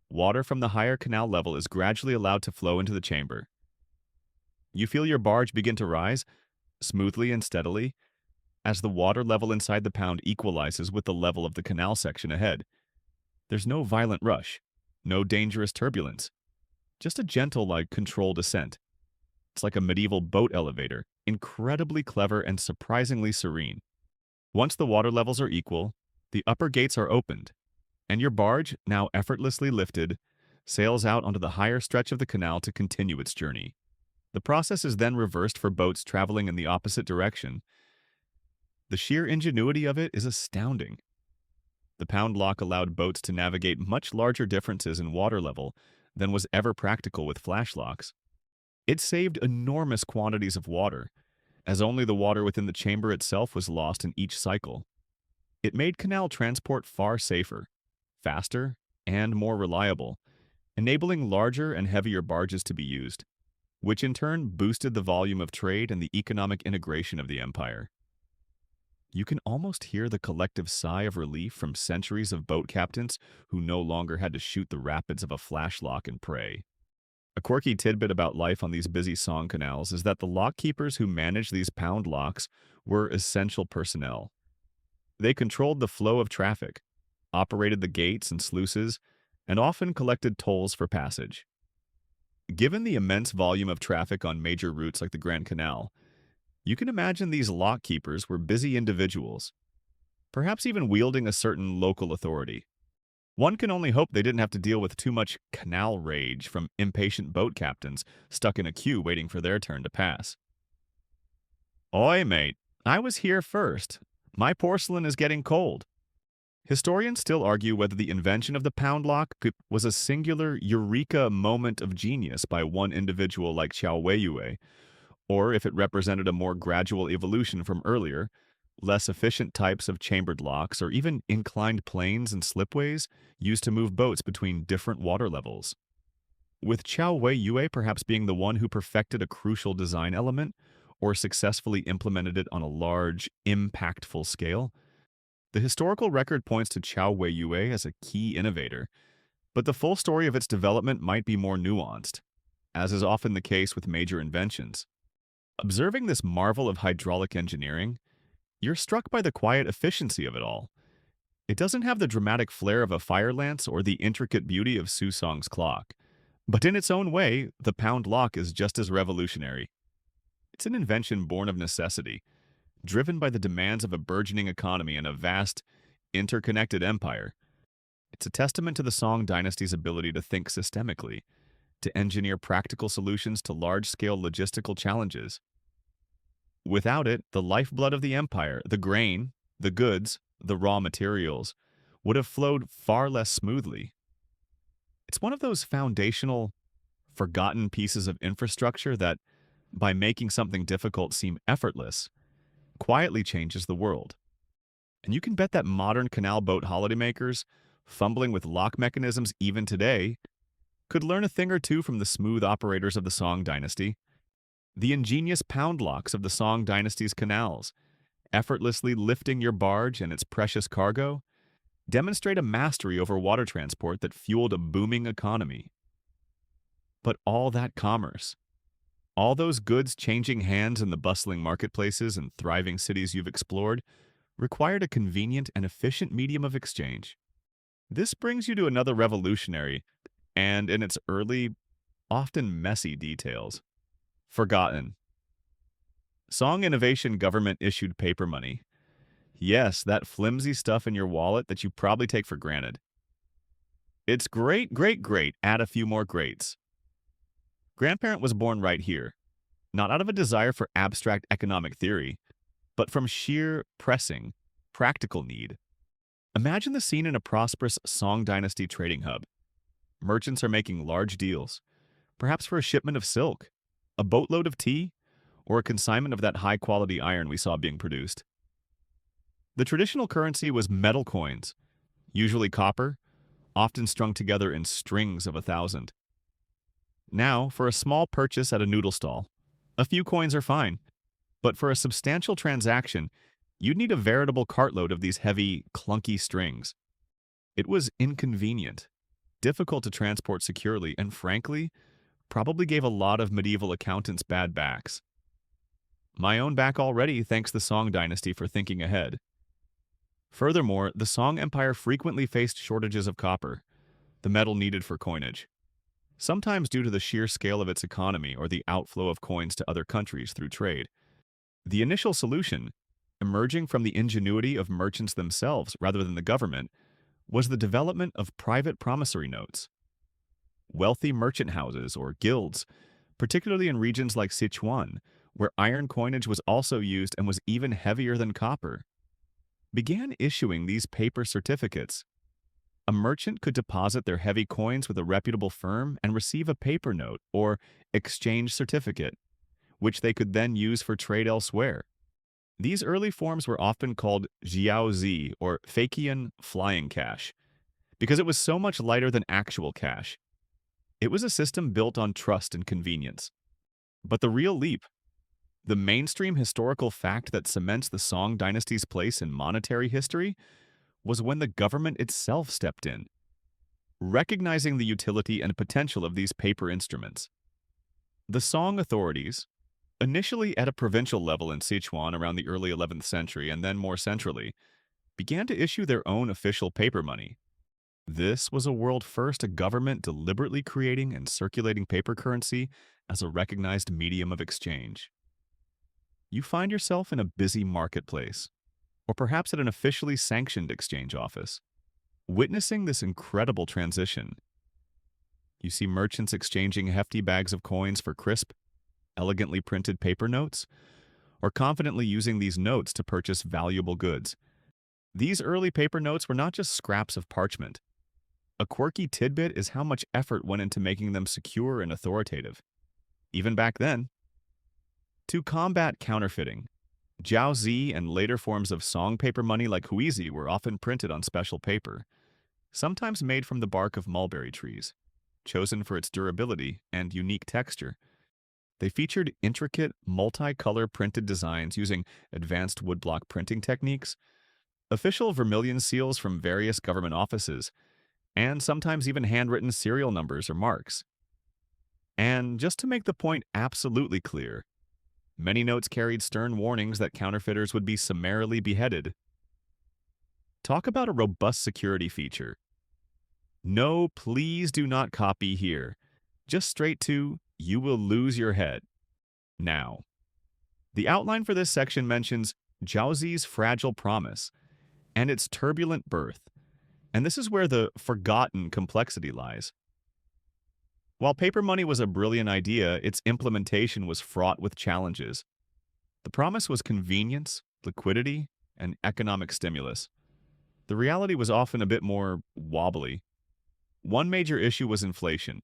water from the higher canal level is gradually allowed to flow into the chamber. You feel your barge begin to rise, smoothly and steadily, as the water level inside the pound equalizes with the level of the canal section ahead. There's no violent rush, no dangerous turbulence, just a gentle, controlled ascent. It's like a medieval boat elevator, incredibly clever and surprisingly serene. Once the water levels are equal, the upper gates are opened, and your barge, now effortlessly lifted, sails out onto the higher stretch of the canal to continue its journey. The process is then reversed for boats traveling in the opposite direction. The sheer ingenuity of it is astounding. The pound lock allowed boats to navigate much larger differences in water level than was ever practical with flash locks. It saved enormous quantities of water, as only the water within the chamber itself was lost in each cycle. It made canal transport far safer, faster, and more reliable, enabling larger and heavier barges to be used, which in turn boosted the volume of trade and the economic integration of the empire. You can almost hear the collective sigh of relief from centuries of boat captains who no longer had to shoot the rapids of a flashlock and pray. A quirky tidbit about life on these busy Song canals is that the lockkeepers who managed these pound locks were essential personnel. They controlled the flow of traffic, operated the gates and sluices, and often collected tolls for passage. Given the immense volume of traffic on major routes like the Grand Canal, you can imagine these lock keepers were busy individuals, perhaps even wielding a certain local authority. One can only hope they didn't have to deal with too much canal rage from impatient boat captains stuck in a queue waiting for their turn to pass. Oi, mate, I was here first. My porcelain is getting cold. Historians still argue whether the invention of the pound lock was a singular eureka moment of genius by one individual like Qiao Weiyue, or if it represented a more gradual evolution from earlier, less efficient types of chambered locks or even inclined planes and slipways used to move boats between different water levels. With Qiao Weiyue perhaps being the one who perfected a crucial design element or successfully implemented it on a large, impactful scale, the historical record points to Qiao Weiyue as a key innovator, but the full story of its development might be more nuanced, as is often the case with major inventions. Observing this marvel of hydraulic engineering, you're struck by the quiet efficiency of it all. It doesn't have the dramatic flair of a fire lance or the intricate beauty of Susong's clock, but in its own way, the pound lock is just as revolutionary. It's an invention born of necessity, driven by the demands of a burgeoning economy and a vast, interconnected empire. It's a testament to the Song Dynasty's ability to think systemically, to engineer practical solutions to large-scale logistical challenges. Without it, the lifeblood of the empire, the grain, the goods, the raw materials, would have flowed far less smoothly. It's one of those foundational, forgotten pieces of infrastructure that, by making something difficult seem effortless, quietly changes the world. And you can bet that modern canal boat holidaymakers, fumbling with lock mechanisms even today, could learn a thing or two from the smooth operators of the Song Dynasty. The ingenious pound locks of the Song Dynasty's canals, effortlessly lifting your barge and its precious cargo, demonstrate a mastery over water transport that fueled a booming economy. But all that commerce, all those goods changing hands in the bustling marketplaces and thriving cities you've explored, required a convenient and efficient medium of exchange. This brings you to another revolutionary, and in its early, often messy details, forgotten. Song Innovation government-issued paper money. Yes, that flimsy stuff in your wallet that you probably take for granted. It's great, great, great. Add a few more greats. Grandparent was born right here, not out of a desire for abstract economic theory, but from sheer, pressing, practical need. Imagine the scene in a prosperous Song Dynasty trading hub. Merchants are making large deals, perhaps for a shipment of silk, a boatload of tea, or a consignment of that high-quality iron we saw being produced. The traditional currency was metal coins, usually copper, often strung together in strings of 1,000. Now, for a small purchase at a noodle stall, a few coins are fine, but for a substantial transaction, you'd need a veritable cartload of these heavy, clunky strings. It was inconvenient, difficult to transport securely, and frankly, probably gave a lot of medieval accountants bad backs. My own back already thanks the Song Dynasty for thinking ahead. Furthermore, the Song Empire frequently faced shortages of copper, the metal needed for coinage, sometimes due to the sheer scale of its economy or the outflow of coins to other countries through trade. The initial solution, emerging from the ingenuity of merchants themselves rather than the government, was the development of private promissory notes. Wealthy merchant houses or guilds, particularly in regions like Sichuan, where iron coinage was also used and was even heavier than copper, began issuing these paper certificates. A merchant could deposit their heavy coins with a reputable firm and receive a paper note or exchange certificate, which they could then use for trade elsewhere. These early forms were often called jiaozi or Fakian flying cash, because it was so much lighter than actual cash. It was a system built on trust and convenience. But the real leap, the mainstream historical fact that cements the Song Dynasty's place in monetary history, was when the government itself stepped in, recognizing the utility and potential of these paper instruments. The Song authorities, initially at a provincial level in Sichuan around the early 11th century and then more centrally, began to issue their own official paper money. This was a world first, a government deliberately creating and circulating paper currency as a recognized medium of exchange. You find yourself in a busy marketplace, or perhaps at an officially sanctioned exchange office. Witnessing this incredible transition, you see merchants exchanging hefty bags of coins for crisp, elegantly printed paper notes, or confidently using these notes to purchase valuable goods. These early paper notes were not just scraps of parchment. A quirky tidbit is how much effort went into making them secure and authoritative. Even back then, to combat counterfeiting, Jiaozi and later forms of song paper money like huizi were often printed on special paper, sometimes made from the bark of mulberry trees, chosen for its durability and unique texture. They featured intricate, multi-color printed designs using advanced woodblock printing techniques, official vermilion seals from various government offices, and sometimes even handwritten serial numbers or marks. And just to make the point absolutely clear, many notes carried stern warnings that counterfeiters would be summarily beheaded. Talk about a robust security feature. No, please do not copy here. Just straight to, you will lose your head. Now, the outline for this section mentions Jiaozi's fragile promise and its turbulent birth, and this is where the forgotten complexity lies. While paper money was a brilliant idea, its implementation was fraught with challenges. The promise was convenience, liquidity, and economic stimulus. The reality was often a bit more wobbly. One major issue was inflation.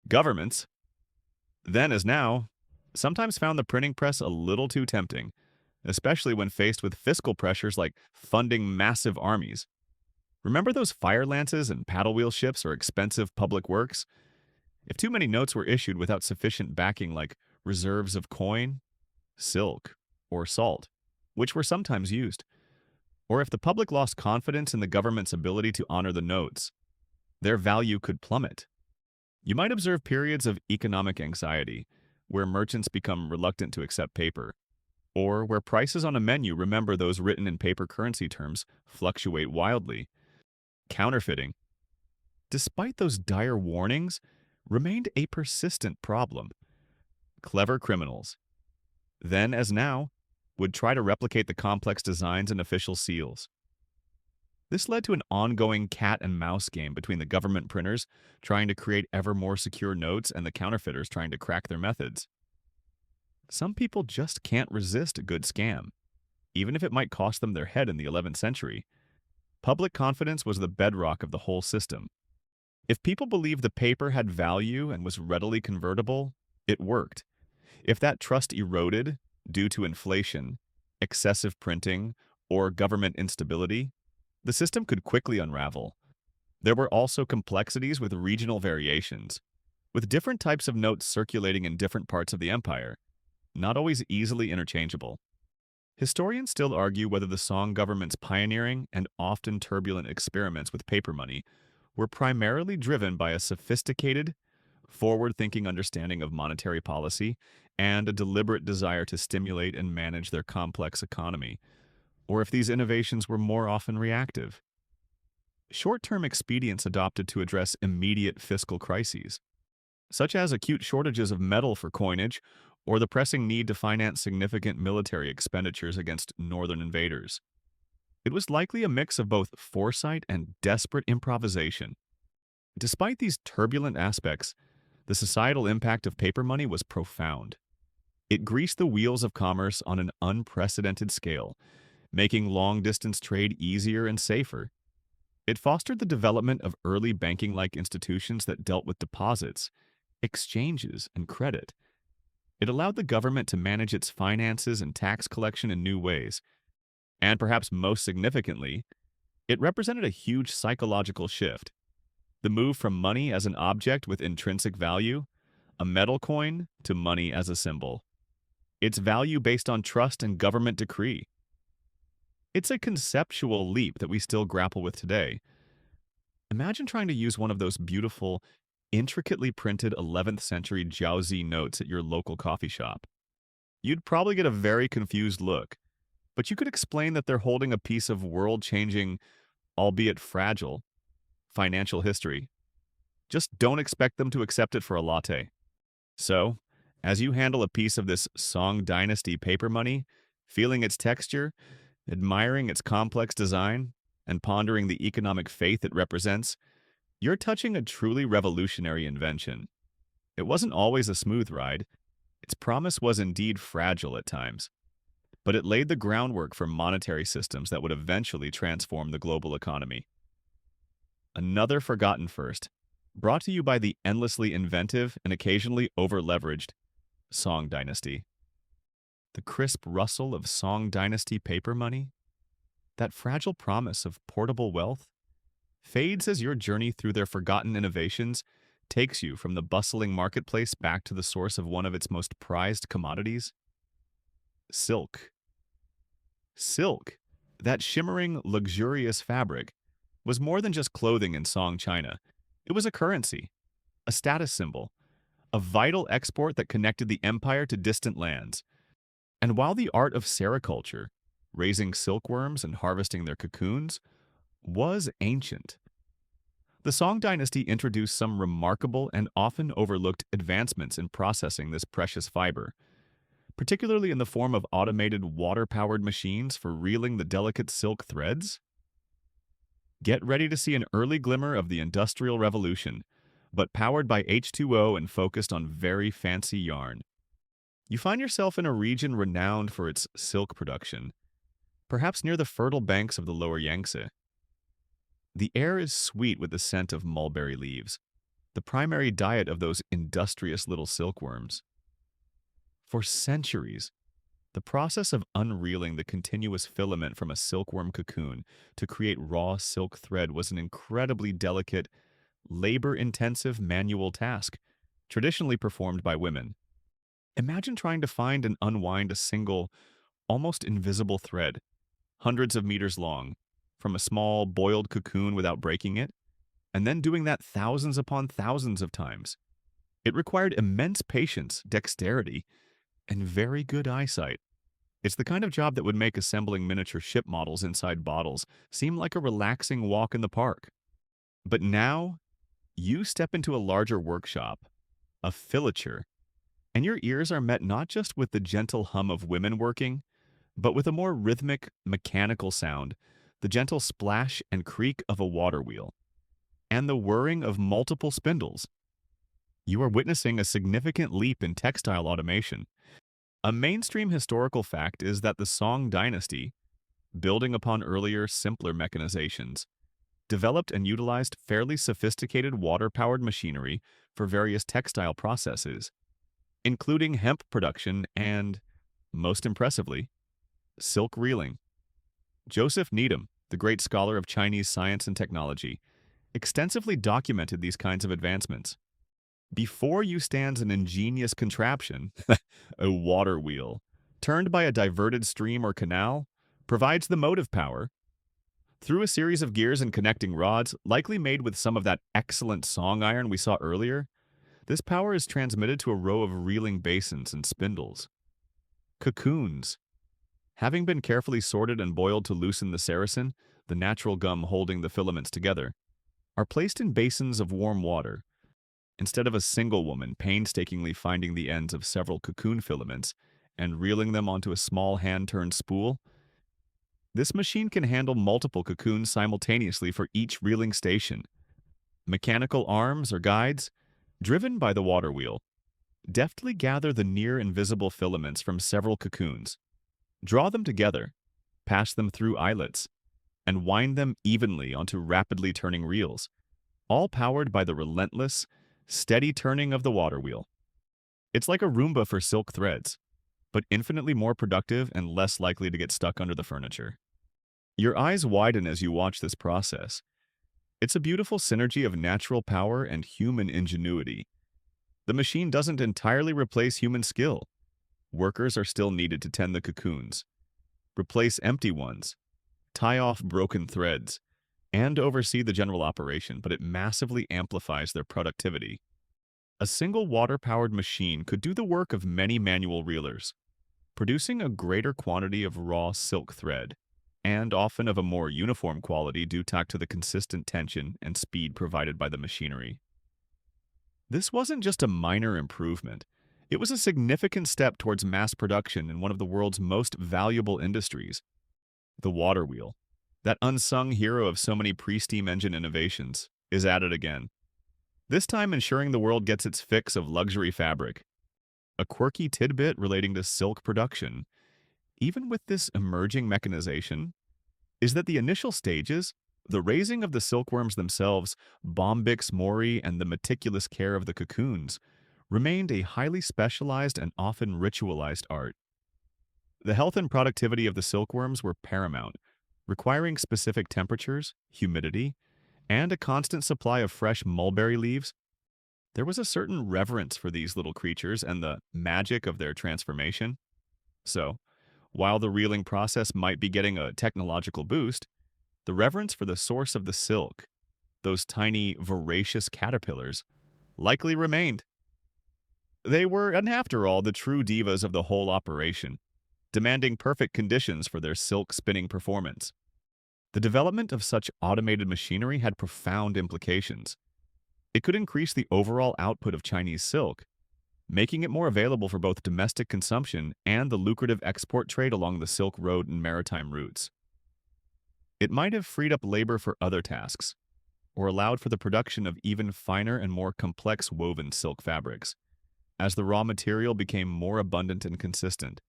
Governments, then as now, sometimes found the printing press a little too tempting, especially when faced with fiscal pressures like funding massive armies. Remember those fire lances and paddle wheel ships or expensive public works? If too many notes were issued without sufficient backing like reserves of coin, silk, or salt, which were sometimes used, or if the public lost confidence in the government's ability to honor the notes, their value could plummet. You might observe periods of economic anxiety, where merchants become reluctant to accept paper, or where prices on a menu, remember those written in paper currency terms, fluctuate wildly. Counterfeiting, despite those dire warnings, remained a persistent problem. Clever criminals, then as now, would try to replicate the complex designs and official seals. This led to an ongoing cat and mouse game between the government printers trying to create ever more secure notes and the counterfeiters trying to crack their methods. Some people just can't resist a good scam, even if it might cost them their head in the 11th century. Public confidence was the bedrock of the whole system. If people believed the paper had value and was readily convertible, it worked. If that trust eroded due to inflation, excessive printing, or government instability, the system could quickly unravel. There were also complexities with regional variations, with different types of notes circulating in different parts of the empire, not always easily interchangeable. Historians still argue whether the Song government's pioneering and often turbulent experiments with paper money were primarily driven by a sophisticated, forward-thinking understanding of monetary policy and a deliberate desire to stimulate and manage their complex economy, or if these innovations were more often reactive. Short-term expedients adopted to address immediate fiscal crises, such as acute shortages of metal for coinage or the pressing need to finance significant military expenditures against northern invaders. It was likely a mix of both foresight and desperate improvisation. Despite these turbulent aspects, the societal impact of paper money was profound. It greased the wheels of commerce on an unprecedented scale, making long-distance trade easier and safer. It fostered the development of early banking-like institutions that dealt with deposits, exchanges, and credit. It allowed the government to manage its finances and tax collection in new ways. And perhaps most significantly, it represented a huge psychological shift. The move from money as an object with intrinsic value, a metal coin, to money as a symbol. Its value based on trust and government decree. It's a conceptual leap that we still grapple with today. Imagine trying to use one of those beautiful, intricately printed 11th century Jiaozi notes at your local coffee shop. You'd probably get a very confused look, but you could explain that they're holding a piece of world-changing, albeit fragile, financial history. Just don't expect them to accept it for a latte. So, as you handle a piece of this Song Dynasty paper money, feeling its texture, admiring its complex design, and pondering the economic faith it represents, you're touching a truly revolutionary invention. It wasn't always a smooth ride. Its promise was indeed fragile at times, but it laid the groundwork for monetary systems that would eventually transform the global economy. Another forgotten first, brought to you by the endlessly inventive and occasionally over-leveraged Song Dynasty. The crisp rustle of Song Dynasty paper money, that fragile promise of portable wealth, fades as your journey through their forgotten innovations takes you from the bustling marketplace back to the source of one of its most prized commodities: silk. Silk, that shimmering, luxurious fabric, was more than just clothing in Song China. It was a currency, a status symbol, a vital export that connected the empire to distant lands. And while the art of sericulture, raising silkworms and harvesting their cocoons, was ancient, the Song Dynasty introduced some remarkable and often overlooked advancements in processing this precious fiber, particularly in the form of automated water-powered machines for reeling the delicate silk threads. Get ready to see an early glimmer of the Industrial Revolution, but powered by H2O and focused on very fancy yarn. You find yourself in a region renowned for its silk production, perhaps near the fertile banks of the lower Yangtze. The air is sweet with the scent of mulberry leaves, the primary diet of those industrious little silkworms. For centuries, the process of unreeling the continuous filament from a silkworm cocoon to create raw silk thread was an incredibly delicate, labor-intensive manual task, traditionally performed by women. Imagine trying to find and unwind a single, almost invisible thread, hundreds of meters long, from a small, boiled cocoon without breaking it, and then doing that thousands upon thousands of times. It required immense patience, dexterity, and very good eyesight. It's the kind of job that would make assembling miniature ship models inside bottles seem like a relaxing walk in the park. But now, you step into a larger workshop, a filature, and your ears are met not just with the gentle hum of women working, but with a more rhythmic, mechanical sound, the gentle splash and creak of a water wheel, and the whirring of multiple spindles. You are witnessing a significant leap in textile automation. A mainstream historical fact is that the Song Dynasty, building upon earlier, simpler mechanizations, developed and utilized fairly sophisticated water-powered machinery for various textile processes, including hemp production and, most impressively, silk reeling. Joseph Needham, the great scholar of Chinese science and technology, extensively documented these kinds of advancements. Before you stands an ingenious contraption, a water wheel, turned by a diverted stream or canal, provides the motive power. Through a series of gears and connecting rods, likely made with some of that excellent song iron we saw earlier, this power is transmitted to a row of reeling basins and spindles. Cocoons, having been carefully sorted and boiled to loosen the sericin, the natural gum holding the filaments together, are placed in basins of warm water. Instead of a single woman painstakingly finding the ends of several cocoon filaments and reeling them onto a small hand-turned spool, this machine can handle multiple cocoons simultaneously for each reeling station. Mechanical arms or guides, driven by the water wheel, deftly gather the near-invisible filaments from several cocoons, draw them together, pass them through eyelets, and wind them evenly onto rapidly turning reels, all powered by the relentless, steady turning of the water wheel. It's like a Roomba for silk threads, but infinitely more productive and less likely to get stuck under the furniture. Your eyes widen as you watch this process. It's a beautiful synergy of natural power and human ingenuity. The machine doesn't entirely replace human skill. Workers are still needed to tend the cocoons, replace empty ones, tie off broken threads, and oversee the general operation, but it massively amplifies their productivity. A single water-powered machine could do the work of many manual reelers, producing a greater quantity of raw silk thread, and often of a more uniform quality due to the consistent tension and speed provided by the machinery. This wasn't just a minor improvement. It was a significant step towards mass production in one of the world's most valuable industries, the water wheel. That unsung hero of so many pre-steam engine innovations is at it again, this time ensuring the world gets its fix of luxury fabric. A quirky tidbit relating to silk production, even with this emerging mechanization, is that the initial stages, the raising of the silkworms themselves, bombyx mori, and the meticulous care of the cocoons, remained a highly specialized and often ritualized art. The health and productivity of the silkworms were paramount, requiring specific temperatures, humidity, and a constant supply of fresh mulberry leaves. There was a certain reverence for these little creatures and the magic of their transformation. So, while the reeling process might be getting a technological boost, the reverence for the source of the silk, those tiny, voracious caterpillars, likely remained. They were, and after all, the true divas of the whole operation, demanding perfect conditions for their silk spinning performance. The development of such automated machinery had profound implications. It could increase the overall output of Chinese silk, making it more available for both domestic consumption and the lucrative export trade along the Silk Road and maritime routes. It might have freed up labor for other tasks, or allowed for the production of even finer and more complex woven silk fabrics, as the raw material became more abundant and consistent.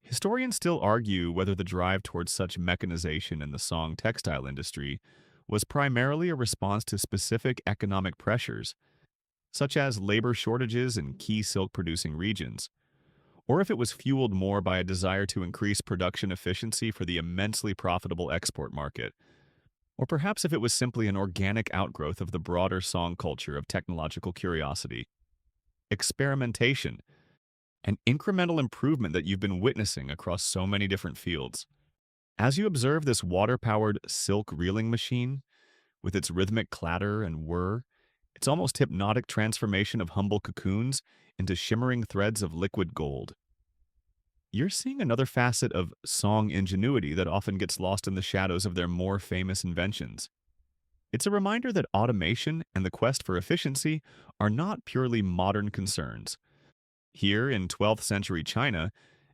Historians still argue whether the drive towards such mechanization in the Song textile industry was primarily a response to specific economic pressures, such as labor shortages in key silk-producing regions, or if it was fueled more by a desire to increase production efficiency for the immensely profitable export market, or perhaps if it was simply an organic outgrowth of the broader Song culture of technological curiosity, experimentation, and incremental improvement that you've been witnessing across so many different fields. As you observe this water-powered silk reeling machine, with its rhythmic clatter and whir, its almost hypnotic transformation of humble cocoons into shimmering threads of liquid gold, you're seeing another facet of Song ingenuity that often gets lost in the shadows of their more famous inventions. It's a reminder that automation and the quest for efficiency are not purely modern concerns. Here in 12th century China,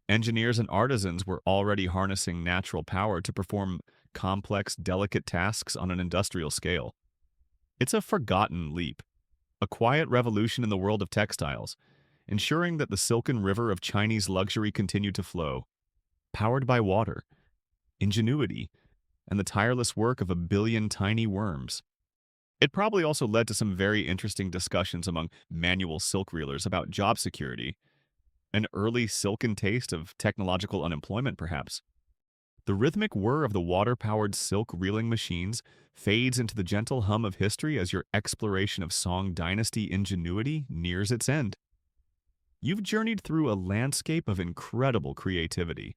engineers and artisans were already harnessing natural power to perform complex, delicate tasks on an industrial scale. It's a forgotten leap, a quiet revolution in the world of textiles, ensuring that the silken river of Chinese luxury continued to flow, powered by water, ingenuity, and the tireless work of a billion tiny worms. It probably also led to some very interesting discussions among manual silk reelers about job security, an early silken taste of technological unemployment, perhaps. The rhythmic whir of the water-powered silk reeling machines fades into the gentle hum of history as your exploration of Song Dynasty ingenuity nears its end. You've journeyed through a landscape of incredible creativity,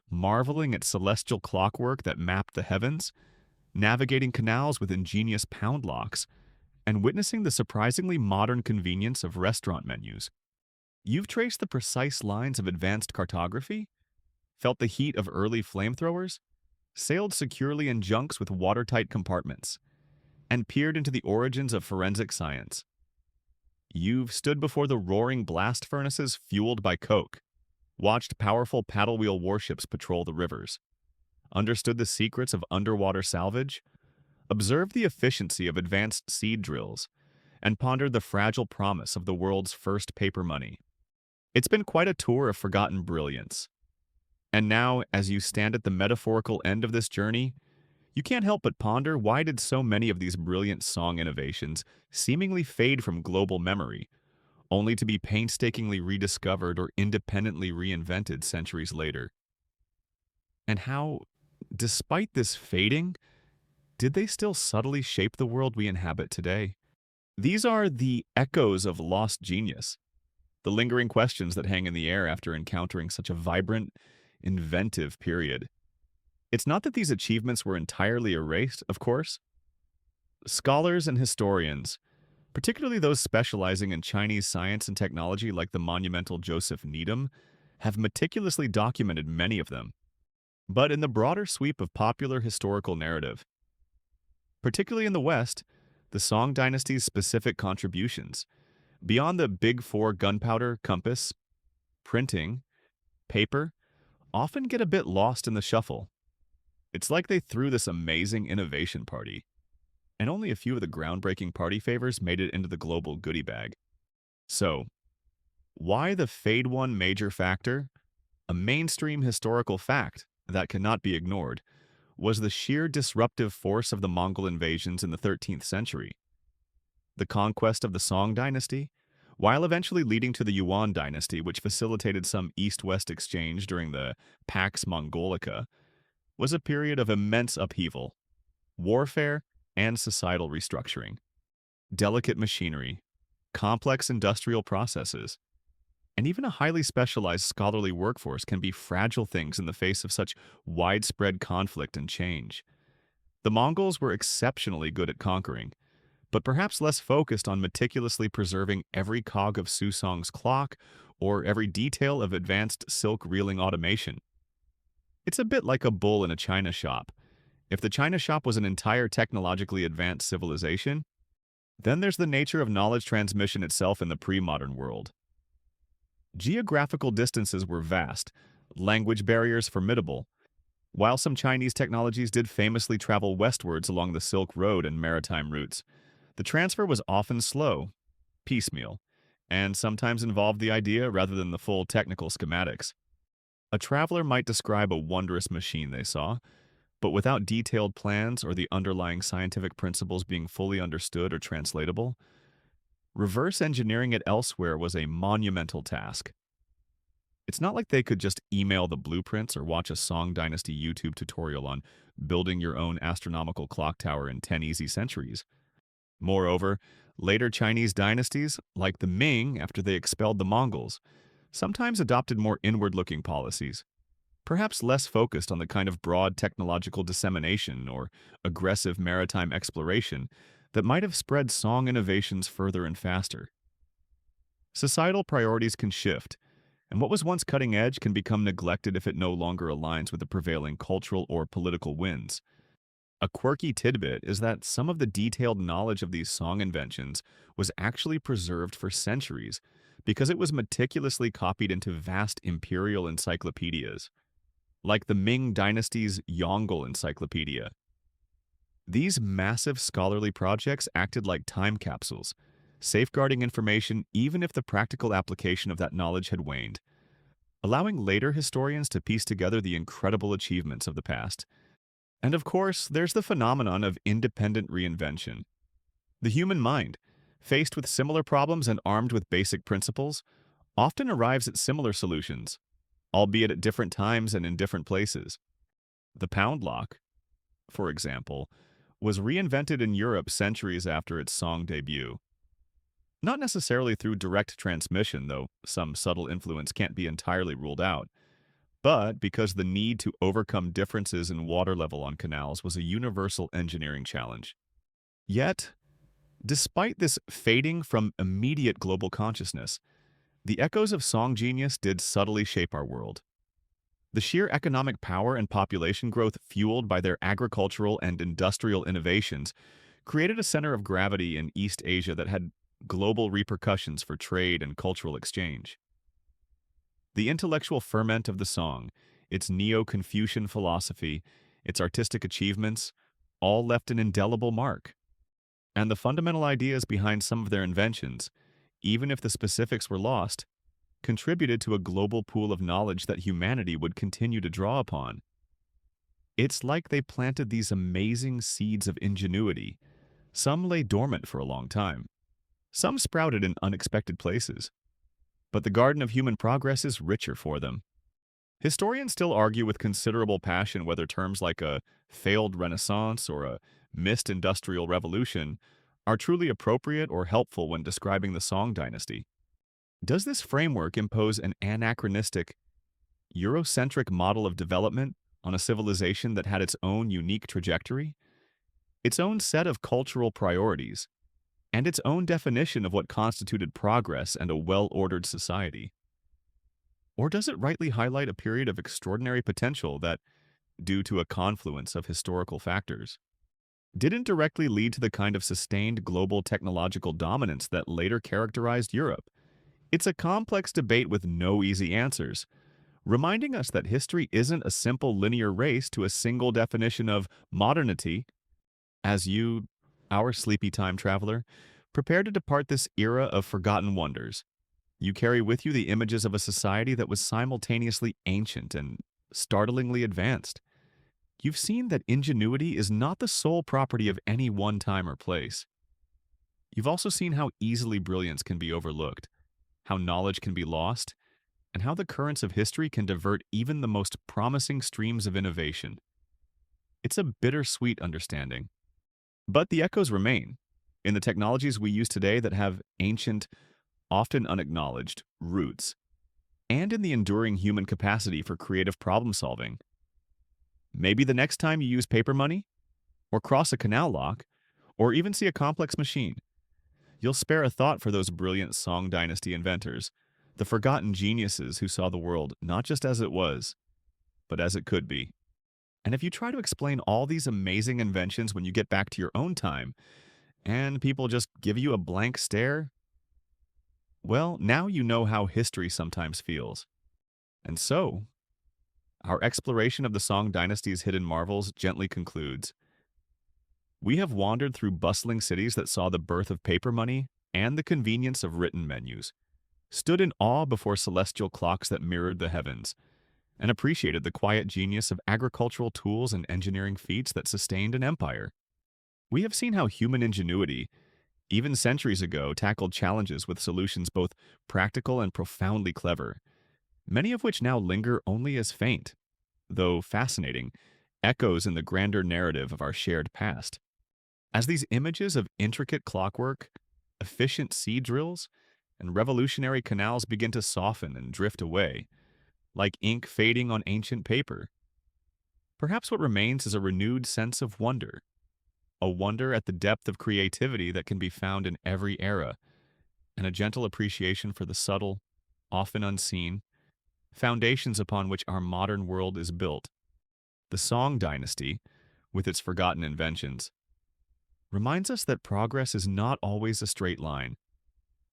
marveling at celestial clockwork that mapped the heavens, navigating canals with ingenious pound locks, and witnessing the surprisingly modern convenience of restaurant menus. You've traced the precise lines of advanced cartography, felt the heat of early flamethrowers, sailed securely in junks with watertight compartments, and peered into the origins of forensic science. You've stood before the roaring blast furnaces fueled by coke, watched powerful paddle wheel warships patrol the rivers, understood the secrets of underwater salvage, observed the efficiency of advanced seed drills, and pondered the fragile promise of the world's first paper money. It's been quite a tour of forgotten brilliance. And now, as you stand at the metaphorical end of this journey, you can't help but ponder, why did so many of these brilliant Song innovations seemingly fade from global memory, only to be painstakingly rediscovered or independently reinvented centuries later? And how, despite this fading, did they still subtly shape the world we inhabit today? These are the echoes of lost genius, the lingering questions that hang in the air after encountering such a vibrant, inventive period. It's not that these achievements were entirely erased, of course. Scholars and historians, particularly those specializing in Chinese science and technology like the monumental Joseph Needham, have meticulously documented many of them. But in the broader sweep of popular historical narrative, particularly in the West, the Song Dynasty's specific contributions, beyond the big four gunpowder, compass, printing, paper, often get a bit lost in the shuffle. It's like they threw this amazing innovation party, and only a few of the groundbreaking party favors made it into the global goodie bag. So, why the Fade One major factor? A mainstream historical fact that cannot be ignored was the sheer disruptive force of the Mongol invasions in the 13th century. The conquest of the Song dynasty, while eventually leading to the Yuan dynasty, which facilitated some east-west exchange during the Pax Mongolica, was a period of immense upheaval, warfare, and societal restructuring. Delicate machinery, complex industrial processes, and even a highly specialized scholarly workforce can be fragile things in the face of such widespread conflict and change. The Mongols were exceptionally good at conquering, but perhaps less focused on meticulously preserving every cog of Susong's clock or every detail of advanced silk reeling automation. It's a bit like a bull in a china shop. If the china shop was an entire technologically advanced civilization, then there's the nature of knowledge transmission itself in the pre-modern world. Geographical distances were vast, language barriers formidable. While some Chinese technologies did famously travel westwards along the Silk Road and maritime routes, the transfer was often slow, piecemeal, and sometimes involved the idea rather than the full technical schematics. A traveler might describe a wondrous machine they saw, but without detailed plans or the underlying scientific principles being fully understood or translatable, reverse engineering it elsewhere was a monumental task. It's not like they could just email the blueprints or watch a Song Dynasty YouTube tutorial on building your own astronomical clock tower in 10 easy centuries. Moreover, later Chinese dynasties, like the Ming after they expelled the Mongols, sometimes adopted more inward-looking policies, perhaps less focused on the kind of broad technological dissemination or aggressive maritime exploration that might have spread song innovations further and faster. Societal priorities can shift, and what was once cutting edge can become neglected if it no longer aligns with the prevailing cultural or political winds. A quirky tidbit is that some of the detailed knowledge of these song inventions was actually preserved for centuries because it was meticulously copied into vast imperial encyclopedias, like the Ming Dynasty's Yongle Encyclopedia. These massive scholarly projects acted like time capsules, safeguarding information even if the practical application of that knowledge had waned, allowing later historians to piece together the incredible achievements of the past. And of course, there's the phenomenon of independent reinvention. The human mind, faced with similar problems and armed with basic principles, often arrives at similar solutions, albeit at different times and in different places. The pound lock, for example, was reinvented in Europe centuries after its song debut. Not necessarily through direct transmission, though some subtle influence can't be entirely ruled out, but because the need to overcome differences in water level on canals was a universal engineering challenge. Yet, despite this fading from immediate global consciousness, the echoes of song genius did subtly shape our world. The sheer economic power and population growth fueled by their agricultural and industrial innovations created a center of gravity in East Asia that had global repercussions for trade and cultural exchange. The intellectual ferment of the song, its Neo-Confucian philosophy, its artistic achievements, all left an indelible mark. And the fundamental ideas behind some of their inventions, even if the specifics were lost, contributed to a global pool of knowledge that humanity would continue to draw upon. It's like they planted these amazing seeds of ingenuity. Some lay dormant for a long time. Some sprouted in unexpected places. But the garden of human progress is richer for them. Historians still argue with considerable passion whether terms like a failed renaissance or a missed industrial revolution are truly appropriate or helpful when describing the Song dynasty. Does this framework impose an anachronistic, Eurocentric model of development on a civilization that had its own unique trajectory, its own set of cultural priorities, and its own definition of what constituted progress and a well-ordered society? Or does it rightly highlight a period of extraordinary potential that, due to a confluence of historical factors, didn't directly lead to the kind of sustained global technological dominance that later characterized Europe? It's a complex debate with no easy answers, reminding us that history isn't a simple linear race to a single definition of modernity. As you, our sleepy time traveler, prepare to depart this era of forgotten wonders, you carry with you the images of a society that was simultaneously ancient and startlingly advanced. You've seen that ingenuity is not the sole property of any one time or place. You've also seen how easily brilliance can be overlooked, how knowledge can be lost, and how the currents of history can divert even the most promising streams of innovation. It's a bittersweet understanding. But the echoes remain in the technologies we use today that have ancient, often unacknowledged, roots, and in the enduring human capacity for creative problem solving. Maybe the next time you use paper money, or cross a canal lock, or even see a complex machine, you'll spare a thought for those brilliant Song Dynasty inventors, the forgotten geniuses who saw the world not just as it was, but as it could be. And if you try to explain all these amazing inventions when you get back to your own time, and people just give you a blank stare, well, now you know how history sometimes feels. And so, our exploration of the Song Dynasty's hidden marvels gently concludes. We have wandered through bustling cities that saw the birth of paper money and the convenience of written menus, stood in awe before celestial clocks that mirrored the heavens, and appreciated the quiet genius of agricultural tools and engineering feats that sustained an empire. We have seen how human ingenuity, even centuries ago, tackled challenges with solutions both practical and profoundly clever, many of which now linger only as faint, though fascinating, echoes in the grander narrative of our shared past. As these images of intricate clockwork, efficient seed drills, and revolutionary canals begin to soften and drift away, like ink fading on ancient paper, perhaps what remains is a renewed sense of wonder, a wonder at the depth of creativity that can be found in every era, and a gentle appreciation for the subtle, often unseen, foundations upon which our modern world is built. The Song Dynasty, with its forgotten inventions, reminds us that progress is not always a straight line,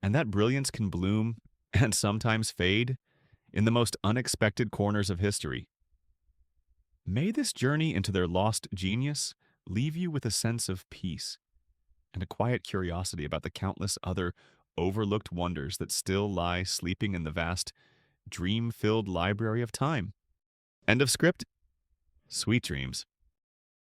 and that brilliance can bloom and sometimes fade in the most unexpected corners of history. May this journey into their lost genius leave you with a sense of peace and a quiet curiosity about the countless other overlooked wonders that still lie sleeping in the vast, dream-filled library of time. End of script. Sweet dreams.